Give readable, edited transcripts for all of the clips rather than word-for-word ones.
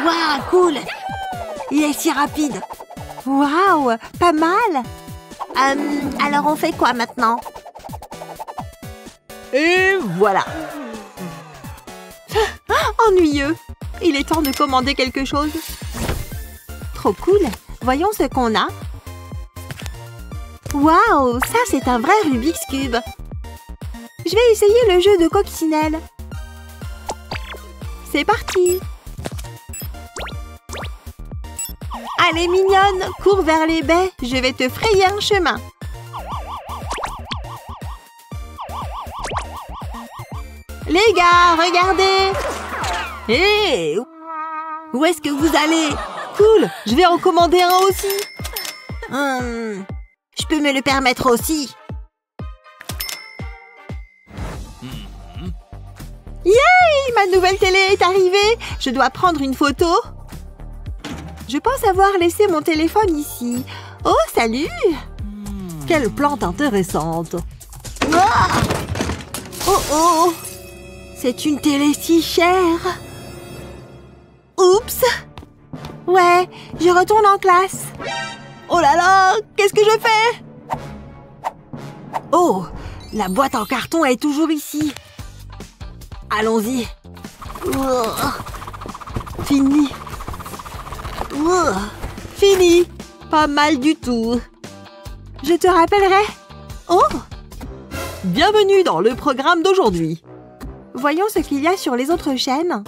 Waouh, cool! Il est si rapide. Waouh, pas mal. Alors on fait quoi maintenant? Et voilà. Ennuyeux. Il est temps de commander quelque chose. Trop cool. Voyons ce qu'on a. Waouh, ça c'est un vrai Rubik's Cube. Je vais essayer le jeu de coccinelle. C'est parti. Allez mignonne, cours vers les baies. Je vais te frayer un chemin. Les gars, regardez. Hé, où est-ce que vous allez? Cool, je vais en commander un aussi. Je peux me le permettre aussi. Yay! Ma nouvelle télé est arrivée. Je dois prendre une photo. Je pense avoir laissé mon téléphone ici. Oh, salut! Quelle plante intéressante. Oh oh! C'est une télé si chère. Oups! Ouais, je retourne en classe. Oh là là! Qu'est-ce que je fais? Oh! La boîte en carton est toujours ici. Allons-y. Fini. Fini. Pas mal du tout. Je te rappellerai. Oh! Bienvenue dans le programme d'aujourd'hui. Voyons ce qu'il y a sur les autres chaînes.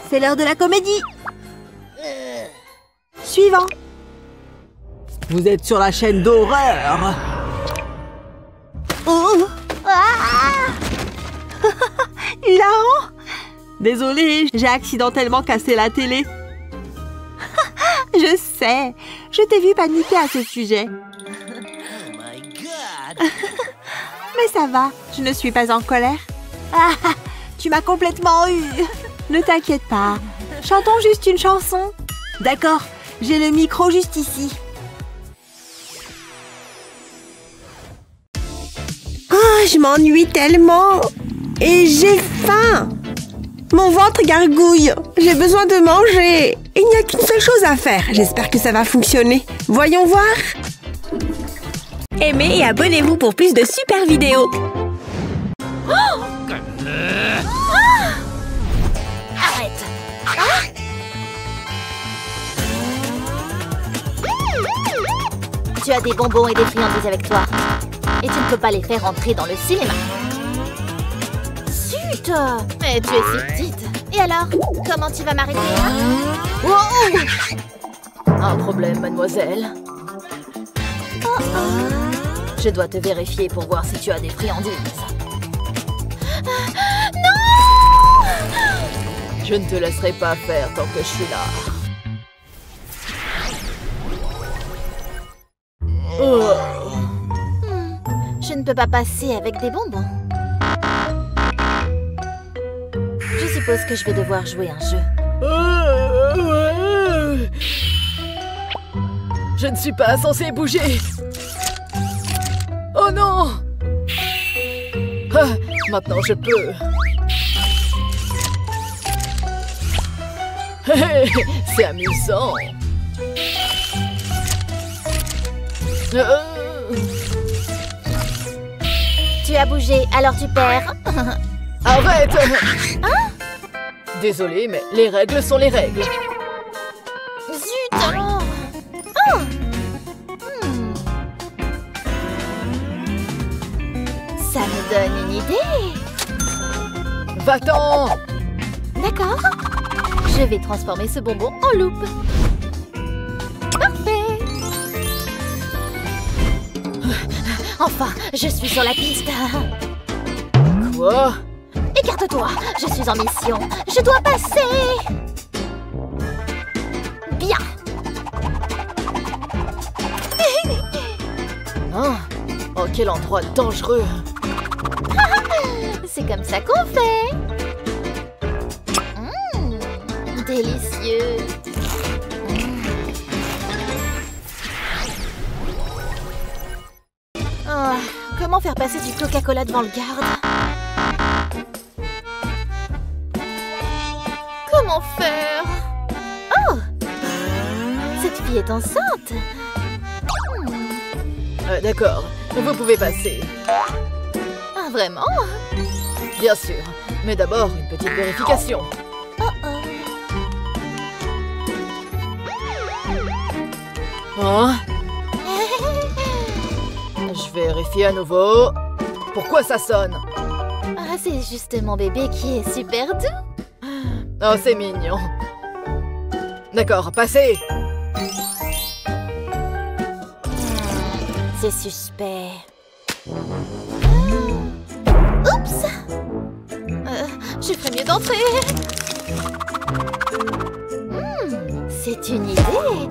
C'est l'heure de la comédie. Suivant. Vous êtes sur la chaîne d'horreur. Oh! Hilarant! Désolée, j'ai accidentellement cassé la télé. Je sais, je t'ai vu paniquer à ce sujet. Oh my God. Mais ça va, je ne suis pas en colère. Ah, tu m'as complètement eu. Ne t'inquiète pas, chantons juste une chanson. D'accord, j'ai le micro juste ici. Oh, je m'ennuie tellement. Et j'ai faim. Mon ventre gargouille. J'ai besoin de manger. Il n'y a qu'une seule chose à faire. J'espère que ça va fonctionner. Voyons voir. Aimez et abonnez-vous pour plus de super vidéos. Oh! Arrête. Tu as des bonbons et des friandises avec toi. Et tu ne peux pas les faire entrer dans le cinéma. Zut! Mais tu es si petite. Et alors? Comment tu vas m'arrêter, hein? Wow! Un problème, mademoiselle. Je dois te vérifier pour voir si tu as des friandises. Non! Je ne te laisserai pas faire tant que je suis là. Oh. Je ne peux pas passer avec des bonbons. Je suppose que je vais devoir jouer un jeu. Je ne suis pas censée bouger. Oh non! Ah, maintenant je peux. C'est amusant. Tu as bougé, alors tu perds. Arrête! Hein? Désolée, mais les règles sont les règles. Zut alors! Oh! Ça me donne une idée. Va-t'en! D'accord. Je vais transformer ce bonbon en loupe. Parfait. Enfin, je suis sur la piste. Quoi? Écarte-toi, je suis en mission. Je dois passer. Bien. Hein? Oh, quel endroit dangereux! C'est comme ça qu'on fait. Délicieux. Oh, comment faire passer du Coca-Cola devant le garde? Comment faire? Oh! Cette fille est enceinte. D'accord, vous pouvez passer. Ah, vraiment? Bien sûr, mais d'abord une petite vérification. Hein? Je vérifie à nouveau. Pourquoi ça sonne? Ah, c'est juste mon bébé qui est super doux. Oh, c'est mignon. D'accord, passez. C'est suspect. Oups! Je ferais mieux d'entrer. C'est une idée.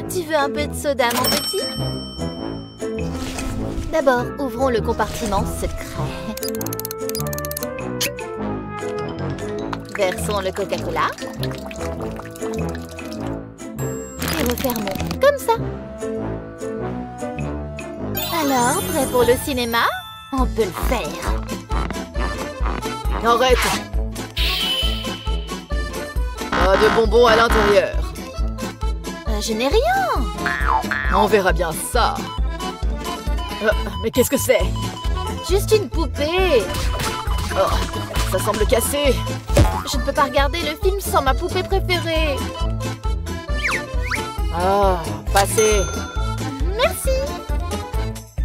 Tu veux un peu de soda, mon petit? D'abord, ouvrons le compartiment secret. Versons le Coca-Cola. Et refermons, comme ça. Alors, prêt pour le cinéma? On peut le faire. Arrête! Pas de bonbons à l'intérieur. Je n'ai rien. On verra bien ça. Mais qu'est-ce que c'est? Juste une poupée. Oh, ça semble cassé. Je ne peux pas regarder le film sans ma poupée préférée. Ah, passez. Merci.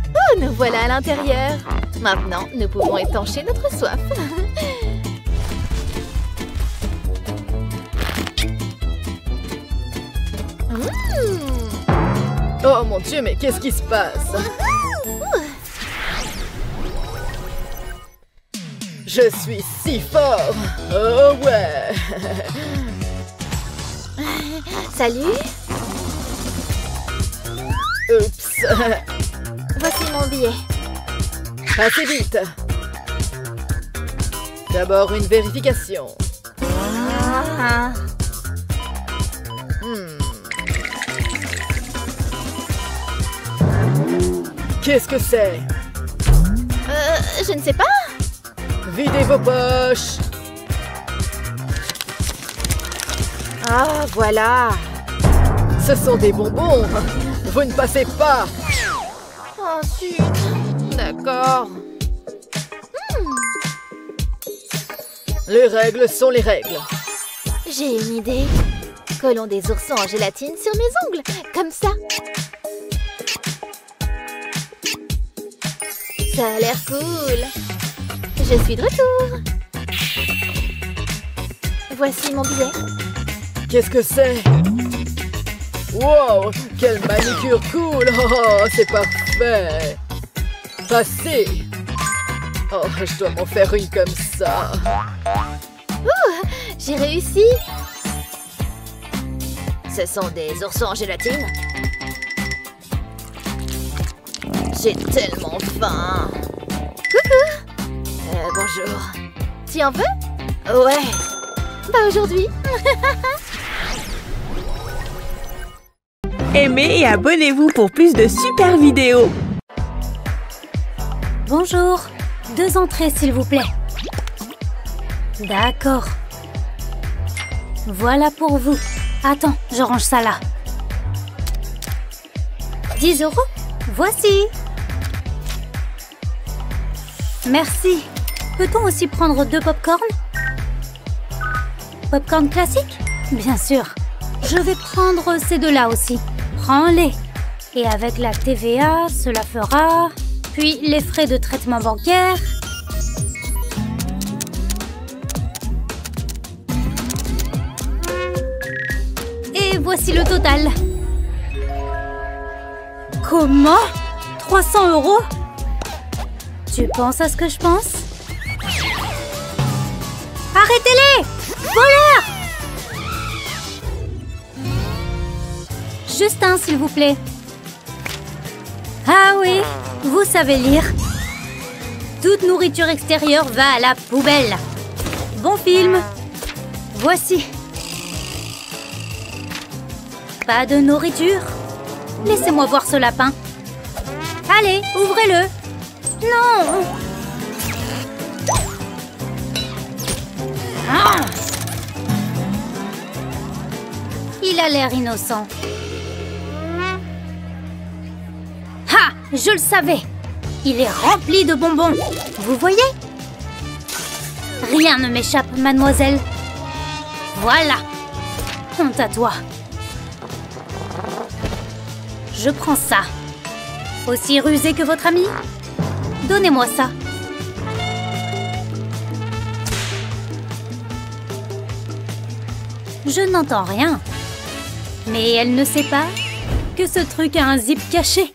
Oh, nous voilà à l'intérieur. Maintenant, nous pouvons étancher notre soif. Oh mon Dieu, mais qu'est-ce qui se passe? Je suis si fort. Oh ouais. Salut. Oups. Voici mon billet. Passez vite. D'abord une vérification. Ah. Qu'est-ce que c'est? Je ne sais pas. Videz vos poches. Ah, voilà. Ce sont des bonbons. Vous ne passez pas. Ensuite. D'accord. Les règles sont les règles. J'ai une idée. Collons des oursons en gélatine sur mes ongles, comme ça. Ça a l'air cool. Je suis de retour. Voici mon billet. Qu'est-ce que c'est? Wow, quelle manicure cool. Oh, c'est parfait. Passez. Oh, je dois m'en faire une comme ça. J'ai réussi. Ce sont des oursons en gélatine. J'ai tellement faim. Coucou. Bonjour. Tu en veux? Ouais. Pas aujourd'hui. Aimez et abonnez-vous pour plus de super vidéos. Bonjour. 2 entrées, s'il vous plaît. D'accord. Voilà pour vous. Attends, je range ça là. 10 €. Voici. Merci. Peut-on aussi prendre 2 pop-corn? Pop-corn classique? Bien sûr. Je vais prendre ces 2-là aussi. Prends-les. Et avec la TVA, cela fera... Puis les frais de traitement bancaire... Et voici le total. Comment? 300 €? Tu penses à ce que je pense? Arrêtez-les! Voleurs! Juste un, s'il vous plaît. Ah oui, vous savez lire. Toute nourriture extérieure va à la poubelle. Bon film. Voici. Pas de nourriture? Laissez-moi voir ce lapin. Allez, ouvrez-le. Non! Il a l'air innocent. Ha! Je le savais! Il est rempli de bonbons. Vous voyez? Rien ne m'échappe, mademoiselle. Voilà. Honte à toi. Je prends ça. Aussi rusé que votre ami? Donnez-moi ça. Je n'entends rien. Mais elle ne sait pas que ce truc a un zip caché.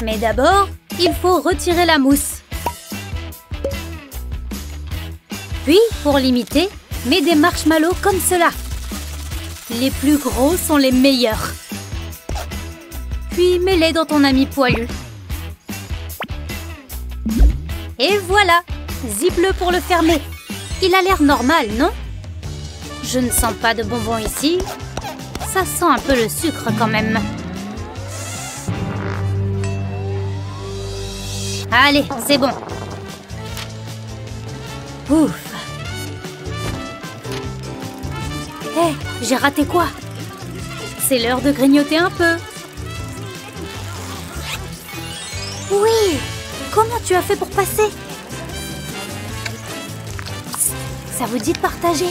Mais d'abord, il faut retirer la mousse. Puis, pour l'imiter, mets des marshmallows comme cela. Les plus gros sont les meilleurs. Puis, mets-les dans ton ami poilu. Et voilà! Zip-le pour le fermer. Il a l'air normal, non? Je ne sens pas de bonbons ici. Ça sent un peu le sucre quand même. Allez, c'est bon. Ouf. Hé, j'ai raté quoi? C'est l'heure de grignoter un peu. Oui! Comment tu as fait pour passer? Ça vous dit de partager?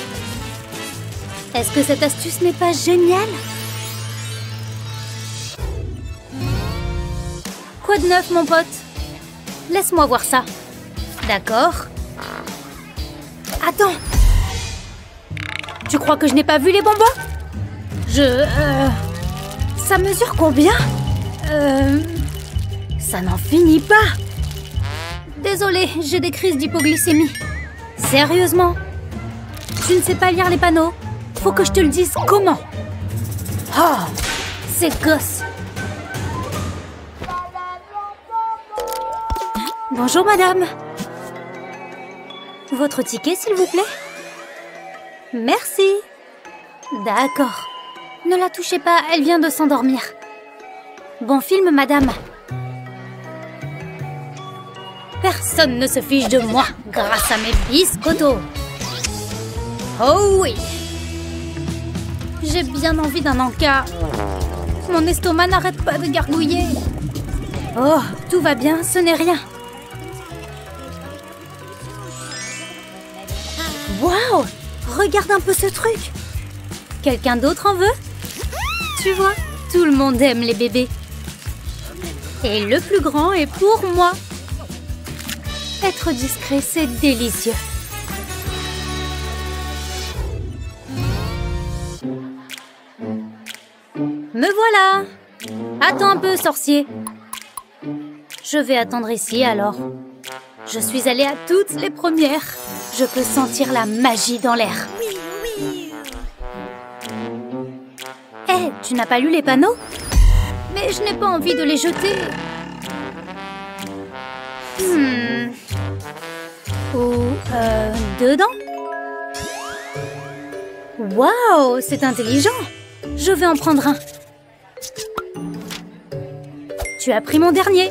Est-ce que cette astuce n'est pas géniale? Quoi de neuf, mon pote? Laisse-moi voir ça. D'accord. Attends. Tu crois que je n'ai pas vu les bonbons? Ça mesure combien? Ça n'en finit pas. Désolée, j'ai des crises d'hypoglycémie. Sérieusement? Tu ne sais pas lire les panneaux? Faut que je te le dise comment? Oh, c'est gosse. Bonjour, madame. Votre ticket, s'il vous plaît? Merci. D'accord. Ne la touchez pas, elle vient de s'endormir. Bon film, madame. Personne ne se fiche de moi grâce à mes biscottos. Oh oui. J'ai bien envie d'un encas. Mon estomac n'arrête pas de gargouiller. Oh, tout va bien, ce n'est rien. Waouh! Regarde un peu ce truc. Quelqu'un d'autre en veut? Tu vois, tout le monde aime les bébés. Et le plus grand est pour moi. Être discret, c'est délicieux. Me voilà! Attends un peu, sorcier. Je vais attendre ici, alors. Je suis allée à toutes les premières. Je peux sentir la magie dans l'air. Hé, tu n'as pas lu les panneaux? Mais je n'ai pas envie de les jeter. Ou, dedans? Waouh, c'est intelligent. Je vais en prendre un. Tu as pris mon dernier.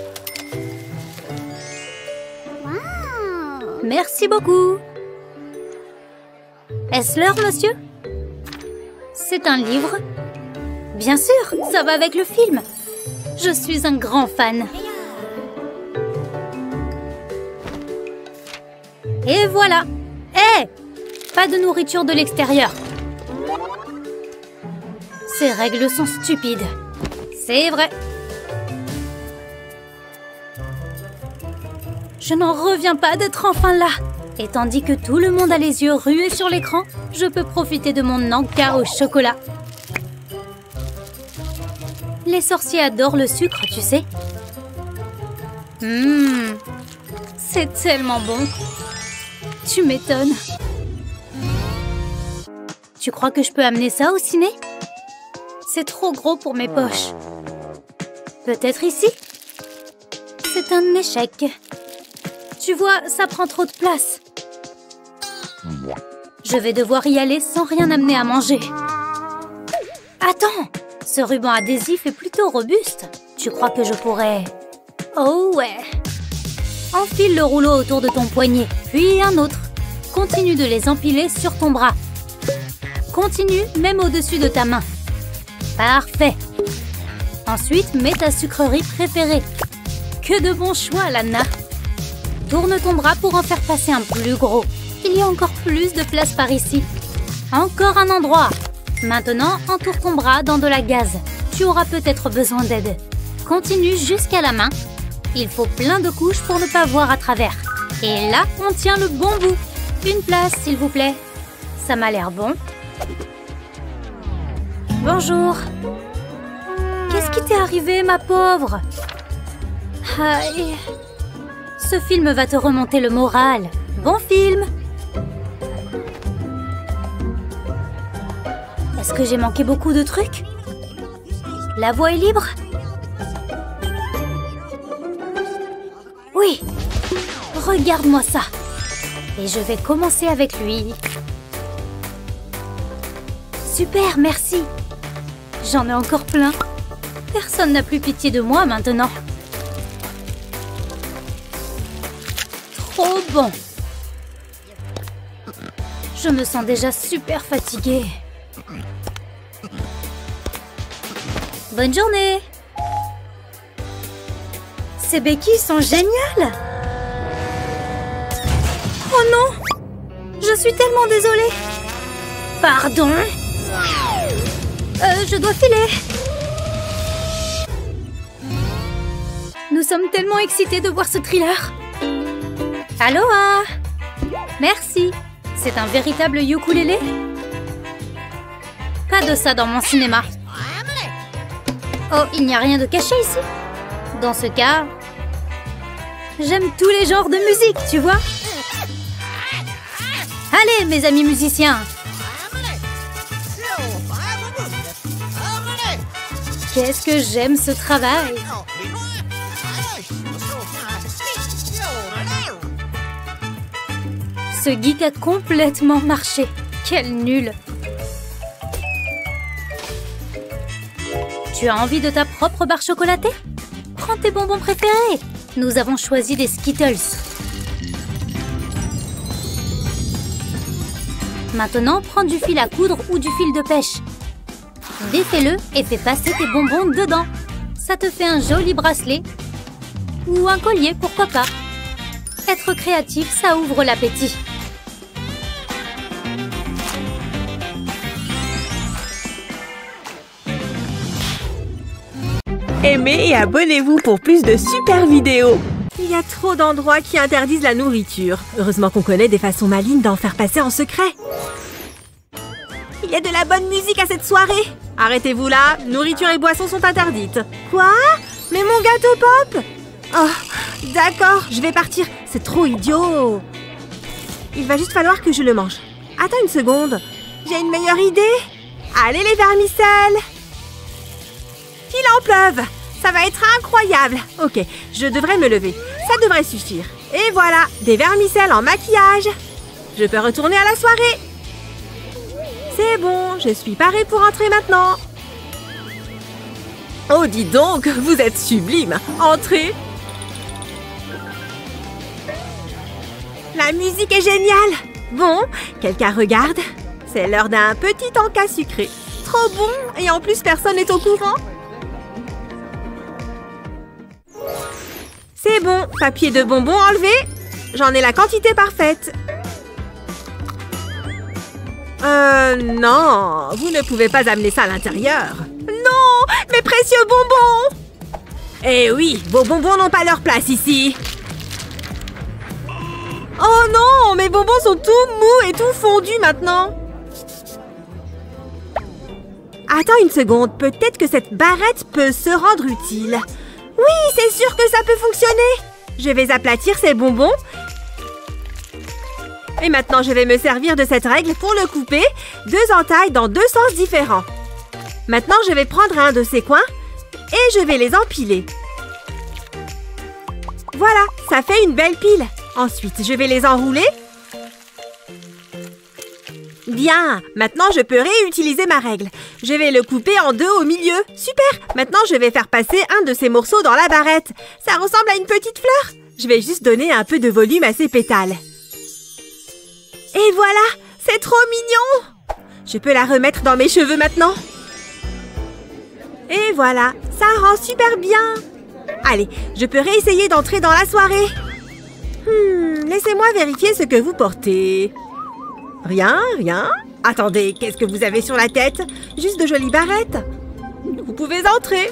Merci beaucoup. Est-ce l'heure, monsieur? C'est un livre? Bien sûr, ça va avec le film. Je suis un grand fan. Et voilà. Hé! Pas de nourriture de l'extérieur. Ces règles sont stupides. C'est vrai. Je n'en reviens pas d'être enfin là. Et tandis que tout le monde a les yeux rués sur l'écran, je peux profiter de mon encas au chocolat. Les sorciers adorent le sucre, tu sais. C'est tellement bon. Tu m'étonnes. Tu crois que je peux amener ça au ciné? C'est trop gros pour mes poches. Peut-être ici? C'est un échec. Tu vois, ça prend trop de place. Je vais devoir y aller sans rien amener à manger. Attends! Ce ruban adhésif est plutôt robuste. Tu crois que je pourrais... Oh ouais! Enfile le rouleau autour de ton poignet, puis un autre. Continue de les empiler sur ton bras. Continue même au-dessus de ta main. Parfait. Ensuite, mets ta sucrerie préférée. Que de bons choix, Lana. Tourne ton bras pour en faire passer un plus gros. Il y a encore plus de place par ici. Encore un endroit. Maintenant, entoure ton bras dans de la gaze. Tu auras peut-être besoin d'aide. Continue jusqu'à la main. Il faut plein de couches pour ne pas voir à travers. Et là, on tient le bon bout. Une place, s'il vous plaît. Ça m'a l'air bon. Bonjour. Qu'est-ce qui t'est arrivé, ma pauvre? Aïe. Ce film va te remonter le moral. Bon film. Est-ce que j'ai manqué beaucoup de trucs? La voie est libre? Oui. Regarde-moi ça. Et je vais commencer avec lui. Super, merci. J'en ai encore plein. Personne n'a plus pitié de moi maintenant. Trop bon. Je me sens déjà super fatiguée. Bonne journée. Ces béquilles sont géniales. Oh non! Je suis tellement désolée. Pardon? Je dois filer. Nous sommes tellement excités de voir ce thriller. Aloha! Merci. C'est un véritable ukulélé? Pas de ça dans mon cinéma. Oh, il n'y a rien de caché ici. Dans ce cas, j'aime tous les genres de musique, tu vois? Allez, mes amis musiciens! Qu'est-ce que j'aime ce travail! Ce geek a complètement marché. Quel nul! Tu as envie de ta propre barre chocolatée? Prends tes bonbons préférés. Nous avons choisi des Skittles. Maintenant, prends du fil à coudre ou du fil de pêche. Défais-le et fais passer tes bonbons dedans. Ça te fait un joli bracelet. Ou un collier, pourquoi pas. Être créatif, ça ouvre l'appétit. Aimez et abonnez-vous pour plus de super vidéos. Il y a trop d'endroits qui interdisent la nourriture. Heureusement qu'on connaît des façons malignes d'en faire passer en secret. Il y a de la bonne musique à cette soirée. Arrêtez-vous là, nourriture et boissons sont interdites. Quoi? Mais mon gâteau pop? Oh, d'accord, je vais partir. C'est trop idiot. Il va juste falloir que je le mange. Attends une seconde. J'ai une meilleure idée. Allez les vermicelles. Qu'il en pleuve. Ça va être incroyable. Ok, je devrais me lever. Ça devrait suffire. Et voilà, des vermicelles en maquillage. Je peux retourner à la soirée. C'est bon, je suis parée pour entrer maintenant. Oh, dis donc, vous êtes sublime. Entrez. La musique est géniale. Bon, quelqu'un regarde. C'est l'heure d'un petit encas sucré. Trop bon. Et en plus, personne n'est au courant. C'est bon, papier de bonbons enlevé. J'en ai la quantité parfaite. Non, vous ne pouvez pas amener ça à l'intérieur. Non, mes précieux bonbons. Eh oui, vos bonbons n'ont pas leur place ici. Oh non, mes bonbons sont tout mous et tout fondus maintenant. Attends une seconde, peut-être que cette barrette peut se rendre utile. Oui, c'est sûr que ça peut fonctionner. Je vais aplatir ces bonbons. Et maintenant, je vais me servir de cette règle pour le couper. 2 entailles dans 2 sens différents. Maintenant, je vais prendre un de ces coins et je vais les empiler. Voilà, ça fait une belle pile. Ensuite, je vais les enrouler. Bien, maintenant je peux réutiliser ma règle. Je vais le couper en 2 au milieu. Super, maintenant je vais faire passer un de ces morceaux dans la barrette. Ça ressemble à une petite fleur. Je vais juste donner un peu de volume à ces pétales. Et voilà, c'est trop mignon. Je peux la remettre dans mes cheveux maintenant. Et voilà, ça rend super bien. Allez, je peux réessayer d'entrer dans la soirée. Laissez-moi vérifier ce que vous portez. Rien, rien. Attendez, qu'est-ce que vous avez sur la tête? Juste de jolies barrettes. Vous pouvez entrer.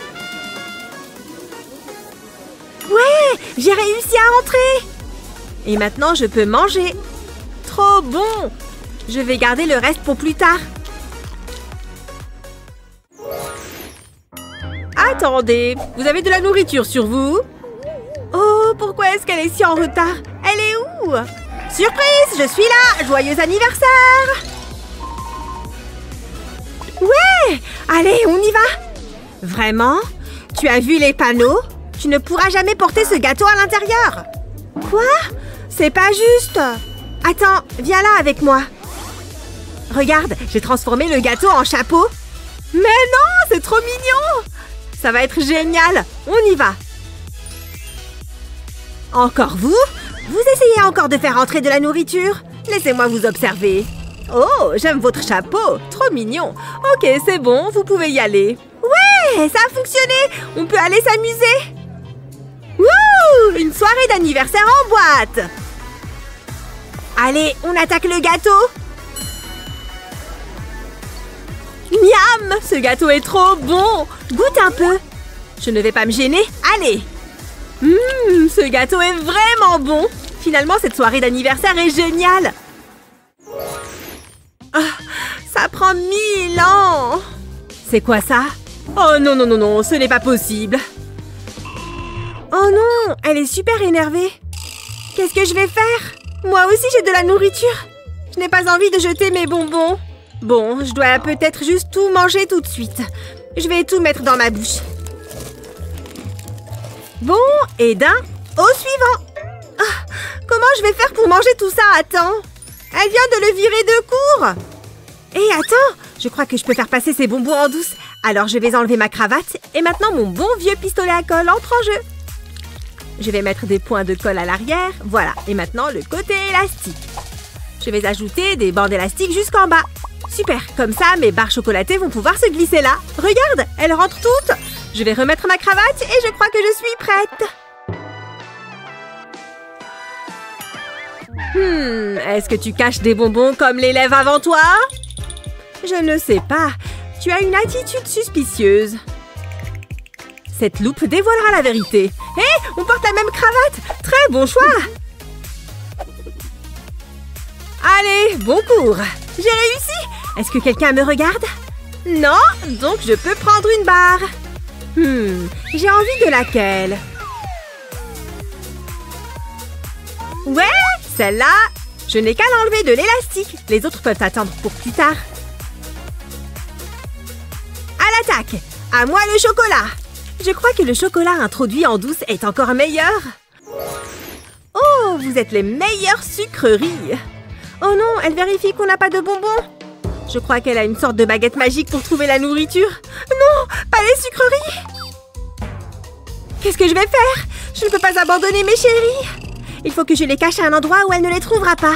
Ouais, j'ai réussi à entrer. Et maintenant, je peux manger. Trop bon. Je vais garder le reste pour plus tard. Attendez, vous avez de la nourriture sur vous? Oh, pourquoi est-ce qu'elle est si en retard? Elle est où? Surprise, je suis là! Joyeux anniversaire! Ouais! Allez, on y va! Vraiment? Tu as vu les panneaux? Tu ne pourras jamais porter ce gâteau à l'intérieur! Quoi? C'est pas juste! Attends, viens là avec moi. Regarde, j'ai transformé le gâteau en chapeau. Mais non, c'est trop mignon! Ça va être génial! On y va! Encore vous? Vous essayez encore de faire entrer de la nourriture? Laissez-moi vous observer. Oh, j'aime votre chapeau. Trop mignon. Ok, c'est bon, vous pouvez y aller. Ouais, ça a fonctionné. On peut aller s'amuser. Wouh! Une soirée d'anniversaire en boîte. Allez, on attaque le gâteau. Miam! Ce gâteau est trop bon. Goûte un peu. Je ne vais pas me gêner. Allez. Ce gâteau est vraiment bon. Finalement, cette soirée d'anniversaire est géniale. Oh, ça prend 1000 ans. C'est quoi ça? Oh non, non, non, non, ce n'est pas possible. Oh non, elle est super énervée. Qu'est-ce que je vais faire? Moi aussi, j'ai de la nourriture. Je n'ai pas envie de jeter mes bonbons. Bon, je dois peut-être juste tout manger tout de suite. Je vais tout mettre dans ma bouche. Bon, et d'un au suivant. Ah, comment je vais faire pour manger tout ça à temps? Elle vient de le virer de court. Et attends, je crois que je peux faire passer ces bonbons en douce. Alors je vais enlever ma cravate et maintenant mon bon vieux pistolet à colle entre en jeu. Je vais mettre des points de colle à l'arrière. Voilà, et maintenant le côté élastique. Je vais ajouter des bandes élastiques jusqu'en bas. Super, comme ça mes barres chocolatées vont pouvoir se glisser là. Regarde, elles rentrent toutes. Je vais remettre ma cravate et je crois que je suis prête. Est-ce que tu caches des bonbons comme l'élève avant toi? Je ne sais pas. Tu as une attitude suspicieuse. Cette loupe dévoilera la vérité. Hé, on porte la même cravate. Très bon choix. Allez, bon cours. J'ai réussi. Est-ce que quelqu'un me regarde? Non, donc je peux prendre une barre. J'ai envie de laquelle? Ouais, celle-là. Je n'ai qu'à l'enlever de l'élastique. Les autres peuvent attendre pour plus tard. À l'attaque! À moi le chocolat! Je crois que le chocolat introduit en douce est encore meilleur. Oh, vous êtes les meilleures sucreries. Oh non, elle vérifie qu'on n'a pas de bonbons. Je crois qu'elle a une sorte de baguette magique pour trouver la nourriture. Non, pas les sucreries. Qu'est-ce que je vais faire? Je ne peux pas abandonner mes chéris. Il faut que je les cache à un endroit où elle ne les trouvera pas.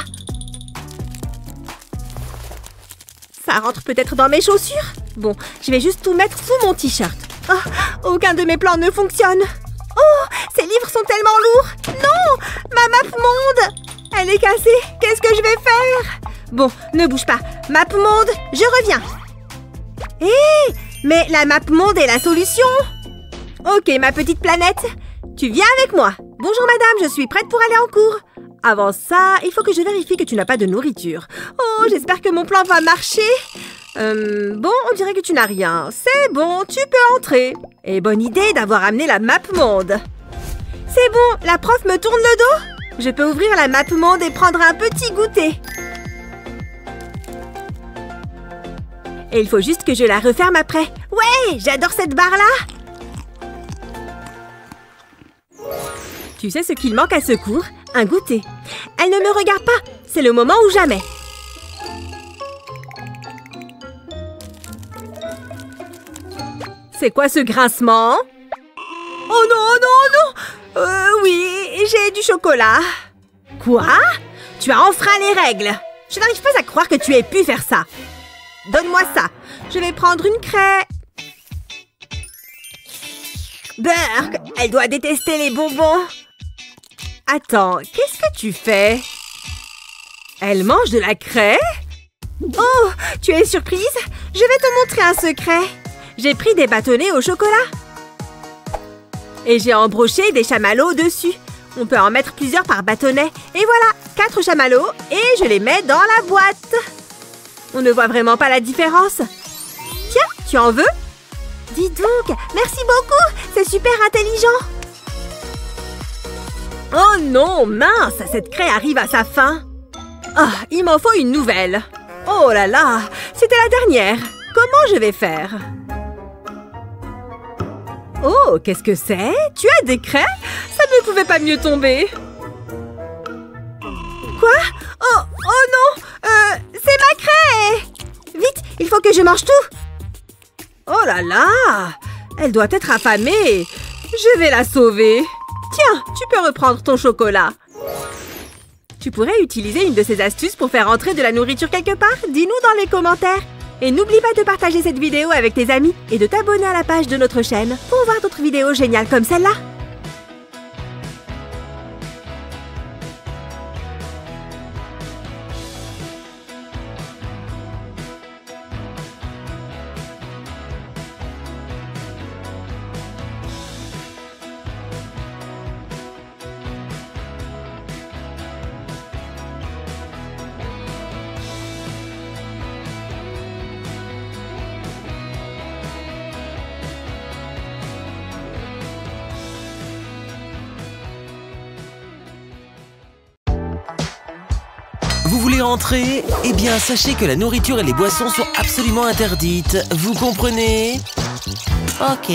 Ça rentre peut-être dans mes chaussures? Bon, je vais juste tout mettre sous mon t-shirt. Oh, aucun de mes plans ne fonctionne. Oh, ces livres sont tellement lourds. Non, ma map monde. Elle est cassée. Qu'est-ce que je vais faire? Bon, ne bouge pas. Map monde, je reviens. Hé, mais la map monde est la solution. Ok, ma petite planète. Tu viens avec moi. Bonjour madame, je suis prête pour aller en cours. Avant ça, il faut que je vérifie que tu n'as pas de nourriture. Oh, j'espère que mon plan va marcher. Bon, on dirait que tu n'as rien. C'est bon, tu peux entrer. Et bonne idée d'avoir amené la map monde. C'est bon, la prof me tourne le dos. Je peux ouvrir la map monde et prendre un petit goûter. Et il faut juste que je la referme après. Ouais, j'adore cette barre-là. Tu sais ce qu'il manque à ce cours? Un goûter. Elle ne me regarde pas. C'est le moment ou jamais. C'est quoi ce grincement? Oh non, non, non! Oui, j'ai du chocolat. Quoi? Tu as enfreint les règles. Je n'arrive pas à croire que tu aies pu faire ça. Donne-moi ça. Je vais prendre une craie. Burke, elle doit détester les bonbons. Attends, qu'est-ce que tu fais? Elle mange de la craie? Oh, tu es surprise? Je vais te montrer un secret. J'ai pris des bâtonnets au chocolat. Et j'ai embroché des chamallows dessus. On peut en mettre plusieurs par bâtonnet. Et voilà, 4 chamallows et je les mets dans la boîte. On ne voit vraiment pas la différence. Tiens, tu en veux? Dis donc, merci beaucoup, c'est super intelligent. Oh non, mince, cette craie arrive à sa fin. Ah, il m'en faut une nouvelle. Oh là là, c'était la dernière. Comment je vais faire? Oh, qu'est-ce que c'est? Tu as des craies? Ça ne pouvait pas mieux tomber. Quoi? Oh non, c'est ma craie! Vite, il faut que je mange tout. Oh là là! Elle doit être affamée. Je vais la sauver. Tiens, tu peux reprendre ton chocolat. Tu pourrais utiliser une de ces astuces pour faire entrer de la nourriture quelque part? Dis-nous dans les commentaires. Et n'oublie pas de partager cette vidéo avec tes amis et de t'abonner à la page de notre chaîne pour voir d'autres vidéos géniales comme celle-là. Vous voulez rentrer? Eh bien, sachez que la nourriture et les boissons sont absolument interdites. Vous comprenez? Ok.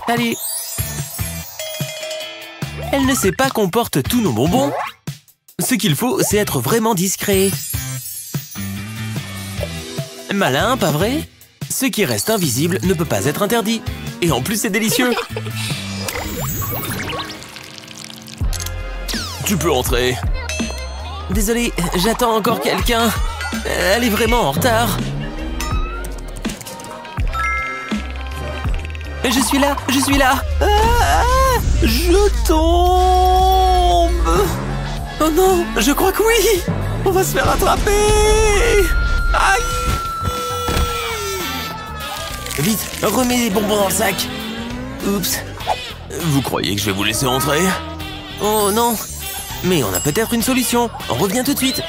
Salut. Elle ne sait pas qu'on porte tous nos bonbons. Ce qu'il faut, c'est être vraiment discret. Malin, pas vrai? Ce qui reste invisible ne peut pas être interdit. Et en plus, c'est délicieux. Tu peux entrer. Désolé, j'attends encore quelqu'un. Elle est vraiment en retard. Je suis là, je suis là. Ah, je tombe. Oh non, je crois que oui. On va se faire attraper. Aïe. Vite, remets les bonbons dans le sac. Oups. Vous croyez que je vais vous laisser entrer? Oh non. Mais on a peut-être une solution. On revient tout de suite.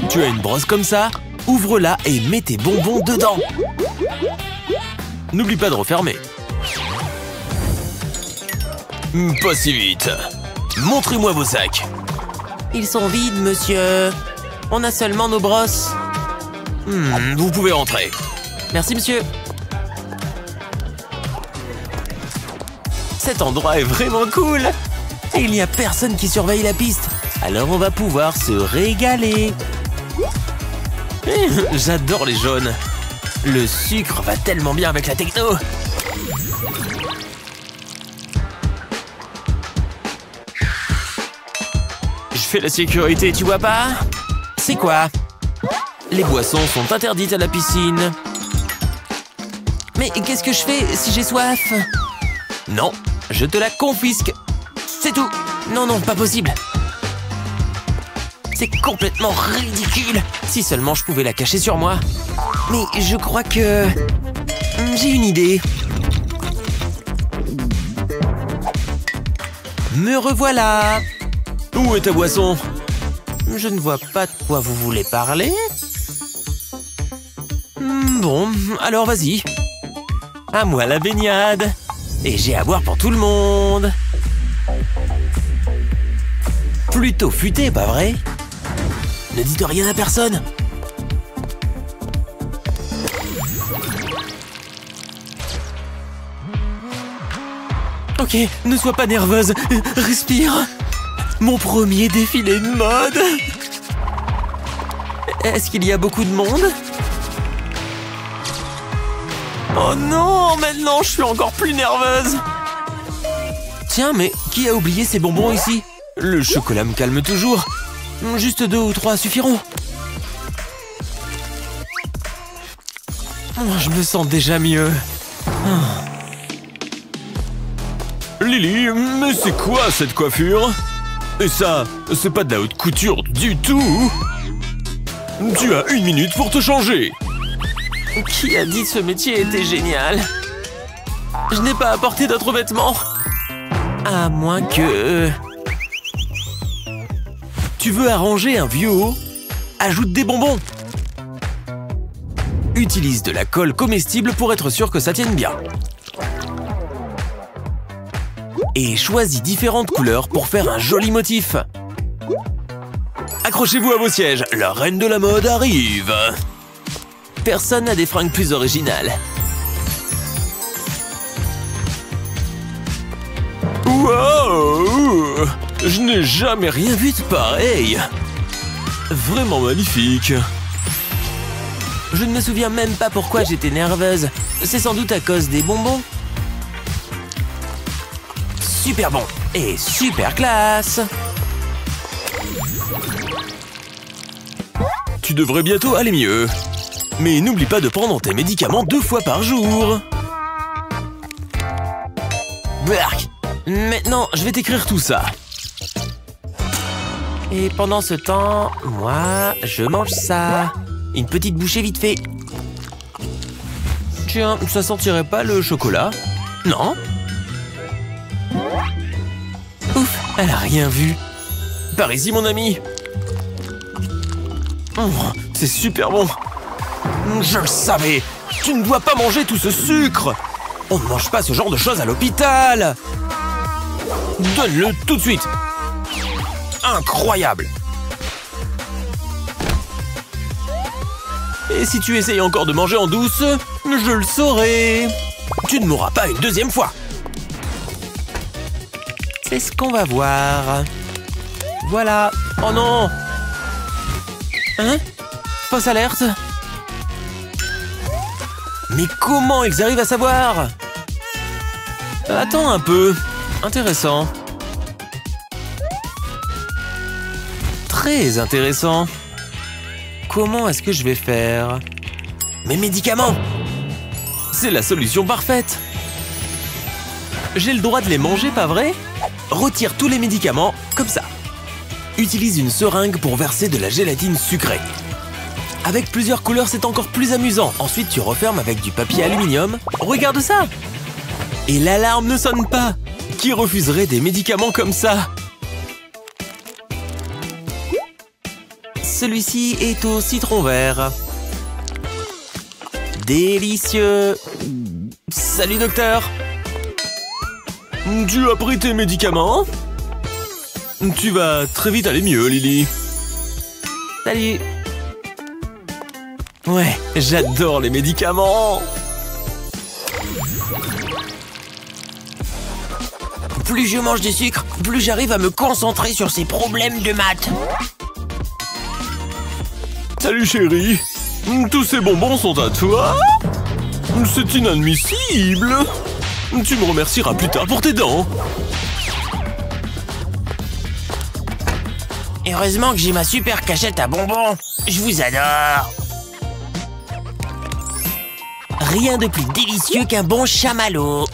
Tu as une brosse comme ça? Ouvre-la et mets tes bonbons dedans. N'oublie pas de refermer. Pas si vite. Montrez-moi vos sacs. Ils sont vides, monsieur. On a seulement nos brosses. Vous pouvez rentrer. Merci, monsieur. Cet endroit est vraiment cool. Et il n'y a personne qui surveille la piste. Alors on va pouvoir se régaler. J'adore les jaunes. Le sucre va tellement bien avec la techno. Je fais la sécurité, tu vois pas? C'est quoi? Les boissons sont interdites à la piscine. Mais qu'est-ce que je fais si j'ai soif? Non, je te la confisque. C'est tout. Non, non, pas possible. C'est complètement ridicule. Si seulement je pouvais la cacher sur moi. Mais je crois que... j'ai une idée. Me revoilà. Où est ta boisson? Je ne vois pas de quoi vous voulez parler. Bon, alors vas-y. À moi la baignade. Et j'ai à boire pour tout le monde. Plutôt futé, pas vrai? Ne dites rien à personne. Ok, ne sois pas nerveuse. Respire. Mon premier défilé de mode. Est-ce qu'il y a beaucoup de monde? Oh non, maintenant je suis encore plus nerveuse. Tiens, mais qui a oublié ses bonbons ici? Le chocolat me calme toujours. Juste 2 ou 3 suffiront. Oh, je me sens déjà mieux. Lily, mais c'est quoi cette coiffure? Et ça, c'est pas de la haute couture du tout. Tu as 1 minute pour te changer. Qui a dit que ce métier était génial? Je n'ai pas apporté d'autres vêtements. À moins que... Tu veux arranger un vieux haut? Ajoute des bonbons. Utilise de la colle comestible pour être sûr que ça tienne bien. Et choisis différentes couleurs pour faire un joli motif. Accrochez-vous à vos sièges, la reine de la mode arrive. Personne n'a des fringues plus originales. Wow! Je n'ai jamais rien vu de pareil. Vraiment magnifique. Je ne me souviens même pas pourquoi j'étais nerveuse. C'est sans doute à cause des bonbons. Super bon et super classe. Tu devrais bientôt aller mieux. Mais n'oublie pas de prendre tes médicaments 2 fois par jour. Bark. Maintenant, je vais t'écrire tout ça. Et pendant ce temps, moi, je mange ça. Une petite bouchée vite fait. Tiens, ça sentirait pas le chocolat? Non? Ouf, elle a rien vu. Par ici, mon ami. Oh, c'est super bon. Je le savais. Tu ne dois pas manger tout ce sucre. On ne mange pas ce genre de choses à l'hôpital. Donne-le tout de suite. Incroyable. Et si tu essayes encore de manger en douce, je le saurai. Tu ne mourras pas une 2e fois. C'est ce qu'on va voir. Voilà. Oh non. Hein? Fausse alerte. Mais comment ils arrivent à savoir? Attends un peu. Intéressant. Très intéressant. Comment est-ce que je vais faire? Mes médicaments! C'est la solution parfaite. J'ai le droit de les manger, pas vrai? Retire tous les médicaments, comme ça. Utilise une seringue pour verser de la gélatine sucrée. Avec plusieurs couleurs, c'est encore plus amusant. Ensuite, tu refermes avec du papier aluminium. Regarde ça! Et l'alarme ne sonne pas. Qui refuserait des médicaments comme ça? Celui-ci est au citron vert. Délicieux. Salut, docteur. Tu as pris tes médicaments? Tu vas très vite aller mieux, Lily. Salut. Ouais, j'adore les médicaments. Plus je mange du sucre, plus j'arrive à me concentrer sur ces problèmes de maths. Salut chérie. Tous ces bonbons sont à toi? C'est inadmissible. Tu me remercieras plus tard pour tes dents. Heureusement que j'ai ma super cachette à bonbons. Je vous adore. Rien de plus délicieux qu'un bon chamallow.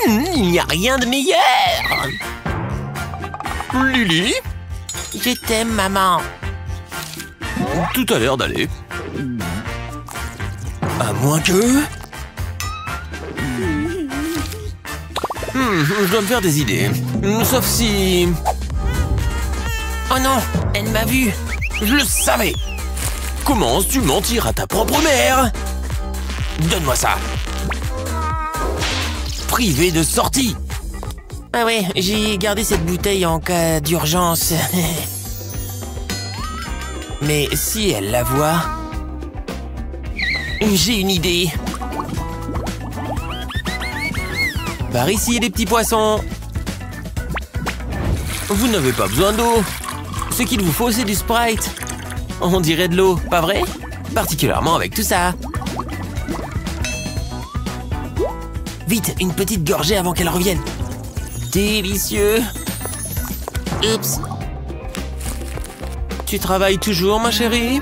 Il n'y a rien de meilleur. Lily? Je t'aime, maman. Tout a l'air d'aller. À moins que... je dois me faire des idées. Sauf si... Oh non, elle m'a vu. Je le savais. Comment oses-tu mentir à ta propre mère? Donne-moi ça. Privé de sortie. Ah ouais, j'ai gardé cette bouteille en cas d'urgence. Mais si elle la voit... J'ai une idée. Par ici, les petits poissons. Vous n'avez pas besoin d'eau. Ce qu'il vous faut, c'est du Sprite. On dirait de l'eau, pas vrai? Particulièrement avec tout ça. Vite, une petite gorgée avant qu'elle revienne. Délicieux. Oups. Tu travailles toujours, ma chérie?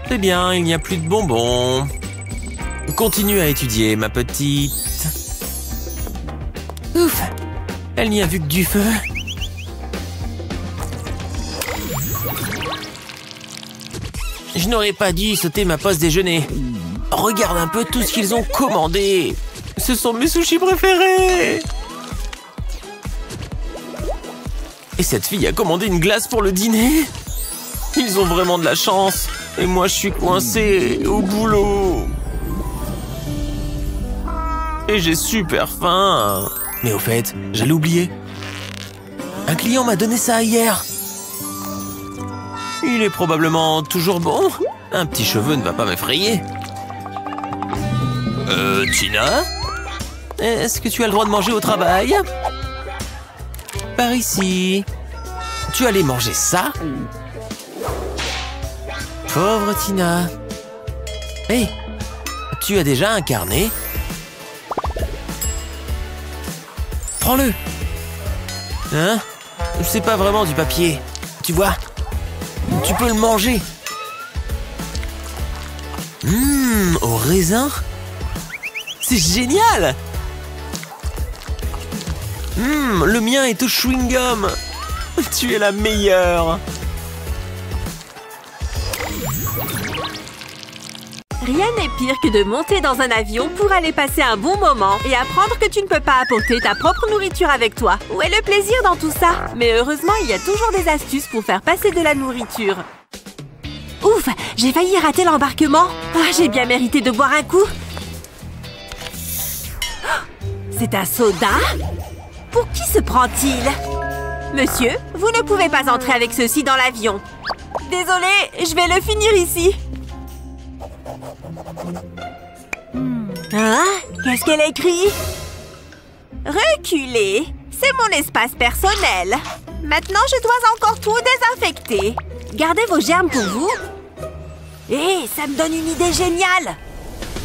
C'est bien, il n'y a plus de bonbons. Continue à étudier, ma petite. Ouf, elle n'y a vu que du feu. Je n'aurais pas dû sauter ma pause déjeuner. Regarde un peu tout ce qu'ils ont commandé. Ce sont mes sushis préférés. Et cette fille a commandé une glace pour le dîner. Ils ont vraiment de la chance. Et moi, je suis coincé au boulot. Et j'ai super faim. Mais au fait, j'allais oublier. Un client m'a donné ça hier. Il est probablement toujours bon. Un petit cheveu ne va pas m'effrayer. Tina? Est-ce que tu as le droit de manger au travail? Par ici. Tu allais manger ça? Pauvre Tina. Hé, tu as déjà un carnet? Prends-le. Hein? C'est pas vraiment du papier. Tu vois? Tu peux le manger. Au raisin? C'est génial! Le mien est au chewing-gum. Tu es la meilleure. Rien n'est pire que de monter dans un avion pour aller passer un bon moment et apprendre que tu ne peux pas apporter ta propre nourriture avec toi. Où est le plaisir dans tout ça? Mais heureusement, il y a toujours des astuces pour faire passer de la nourriture. Ouf, j'ai failli rater l'embarquement. Ah, j'ai bien mérité de boire un coup. C'est un soda? Pour qui se prend-il? Monsieur, vous ne pouvez pas entrer avec ceci dans l'avion. Désolée, je vais le finir ici. Hein? Qu'est-ce qu'elle écrit? Reculez. C'est mon espace personnel. Maintenant, je dois encore tout désinfecter. Gardez vos germes pour vous. Hé, ça me donne une idée géniale.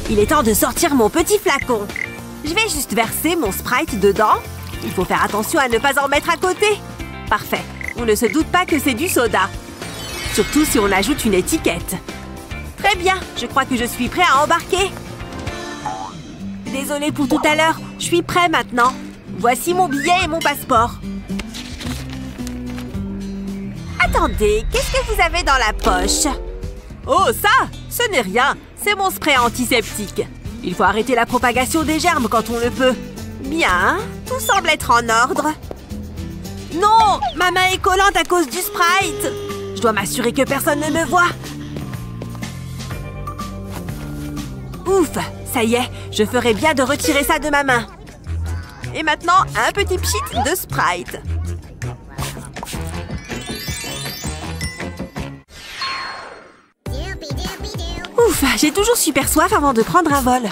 Il est temps de sortir mon petit flacon. Je vais juste verser mon Sprite dedans. Il faut faire attention à ne pas en mettre à côté. Parfait. On ne se doute pas que c'est du soda. Surtout si on ajoute une étiquette. Très bien, je crois que je suis prêt à embarquer. Désolée pour tout à l'heure, je suis prêt maintenant. Voici mon billet et mon passeport. Attendez, qu'est-ce que vous avez dans la poche? Oh, ça, ce n'est rien. C'est mon spray antiseptique. Il faut arrêter la propagation des germes quand on le peut. Bien, tout semble être en ordre. Non, ma main est collante à cause du Sprite. Je dois m'assurer que personne ne me voit. Ouf, ça y est, je ferais bien de retirer ça de ma main. Et maintenant, un petit pchit de Sprite. Ouf, j'ai toujours super soif avant de prendre un vol.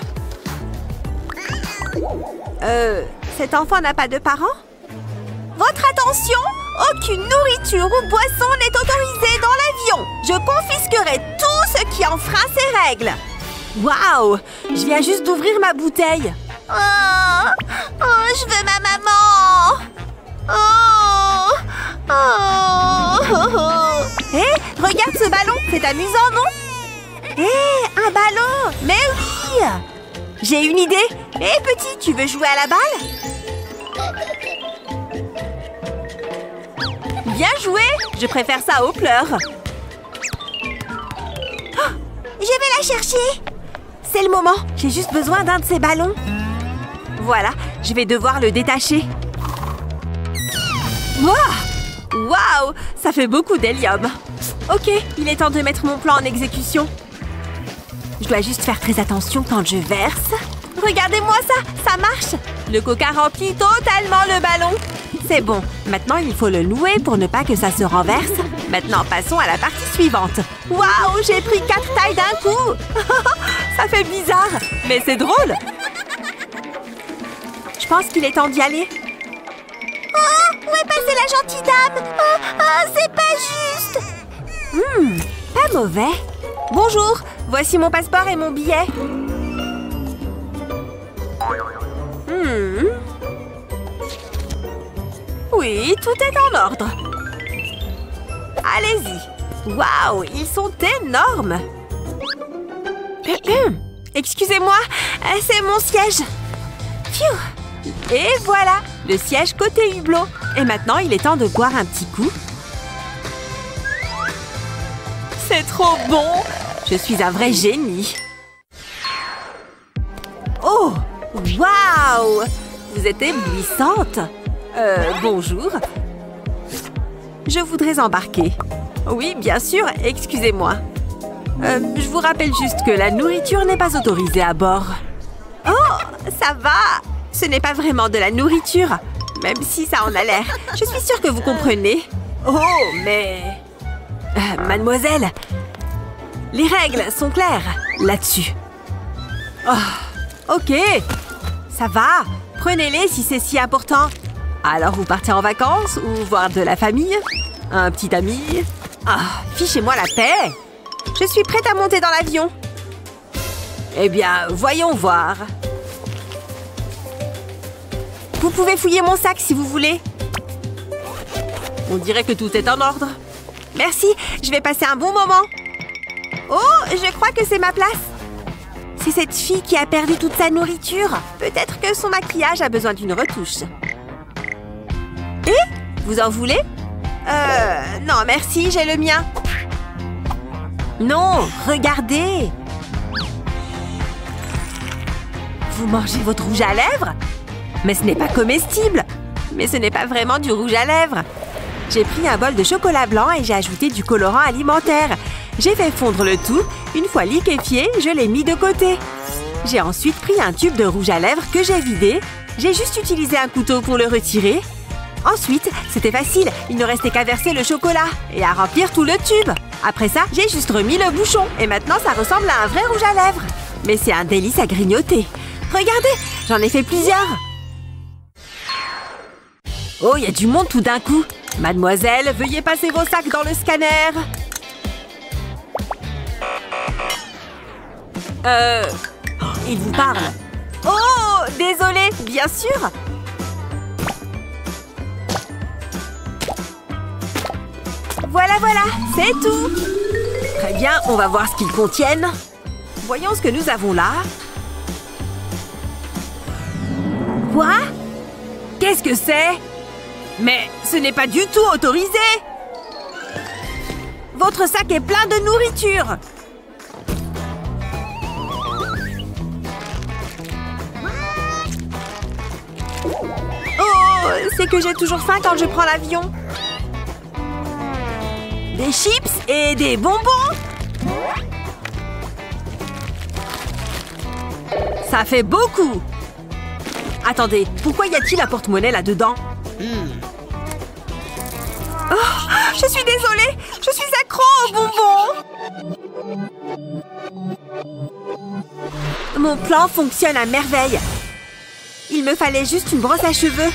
Cet enfant n'a pas de parents? Votre attention! Aucune nourriture ou boisson n'est autorisée dans l'avion. Je confisquerai tout ce qui enfreint ces règles. Waouh! Je viens juste d'ouvrir ma bouteille. Oh, je veux ma maman. Hé, regarde ce ballon, c'est amusant, non? Hé, un ballon! Mais oui! J'ai une idée. Hé, petit, tu veux jouer à la balle? Bien joué! Je préfère ça aux pleurs. Oh, je vais la chercher. C'est le moment. J'ai juste besoin d'un de ces ballons. Voilà, je vais devoir le détacher. Waouh! Ça fait beaucoup d'hélium. Ok, il est temps de mettre mon plan en exécution. Je dois juste faire très attention quand je verse. Regardez-moi ça, ça marche. Le coca remplit totalement le ballon. C'est bon. Maintenant, il faut le nouer pour ne pas que ça se renverse. Maintenant, passons à la partie suivante. Waouh, j'ai pris 4 tailles d'un coup. Ça fait bizarre, mais c'est drôle. Je pense qu'il est temps d'y aller. Oh, où est passée la gentille dame? C'est pas juste. Pas mauvais. Bonjour, voici mon passeport et mon billet. Oui, tout est en ordre. Allez-y. Waouh, ils sont énormes. Excusez-moi, c'est mon siège. Phew. Et voilà, le siège côté hublot. Et maintenant, il est temps de boire un petit coup. C'est trop bon! Je suis un vrai génie. Oh! Waouh! Vous êtes éblouissante. Bonjour. Je voudrais embarquer. Oui, bien sûr, excusez-moi. Je vous rappelle juste que la nourriture n'est pas autorisée à bord. Oh, ça va! Ce n'est pas vraiment de la nourriture, même si ça en a l'air. Je suis sûre que vous comprenez. Oh, mais... mademoiselle, les règles sont claires là-dessus. Oh, ok, ça va. Prenez-les si c'est si important. Alors vous partez en vacances ou voir de la famille? Un petit ami? Ah, fichez-moi la paix. Je suis prête à monter dans l'avion. Eh bien, voyons voir. Vous pouvez fouiller mon sac si vous voulez. On dirait que tout est en ordre. Merci, je vais passer un bon moment. Oh, je crois que c'est ma place. C'est cette fille qui a perdu toute sa nourriture. Peut-être que son maquillage a besoin d'une retouche. Et? Vous en voulez? Non, merci, j'ai le mien. Non, regardez. Vous mangez votre rouge à lèvres? Mais ce n'est pas comestible. Mais ce n'est pas vraiment du rouge à lèvres. J'ai pris un bol de chocolat blanc et j'ai ajouté du colorant alimentaire. J'ai fait fondre le tout. Une fois liquéfié, je l'ai mis de côté. J'ai ensuite pris un tube de rouge à lèvres que j'ai vidé. J'ai juste utilisé un couteau pour le retirer. Ensuite, c'était facile. Il ne restait qu'à verser le chocolat et à remplir tout le tube. Après ça, j'ai juste remis le bouchon. Et maintenant, ça ressemble à un vrai rouge à lèvres. Mais c'est un délice à grignoter. Regardez, j'en ai fait plusieurs. Oh, il y a du monde tout d'un coup. Mademoiselle, veuillez passer vos sacs dans le scanner. Il vous parle. Oh, désolé, bien sûr. Voilà, c'est tout. Très bien, on va voir ce qu'ils contiennent. Voyons ce que nous avons là. Quoi? Qu'est-ce que c'est? Mais ce n'est pas du tout autorisé. Votre sac est plein de nourriture. Oh, c'est que j'ai toujours faim quand je prends l'avion. Des chips et des bonbons. Ça fait beaucoup. Attendez, pourquoi y a-t-il un porte-monnaie là-dedans? Oh, je suis désolée. Je suis accro aux bonbons. Mon plan fonctionne à merveille. Il me fallait juste une brosse à cheveux.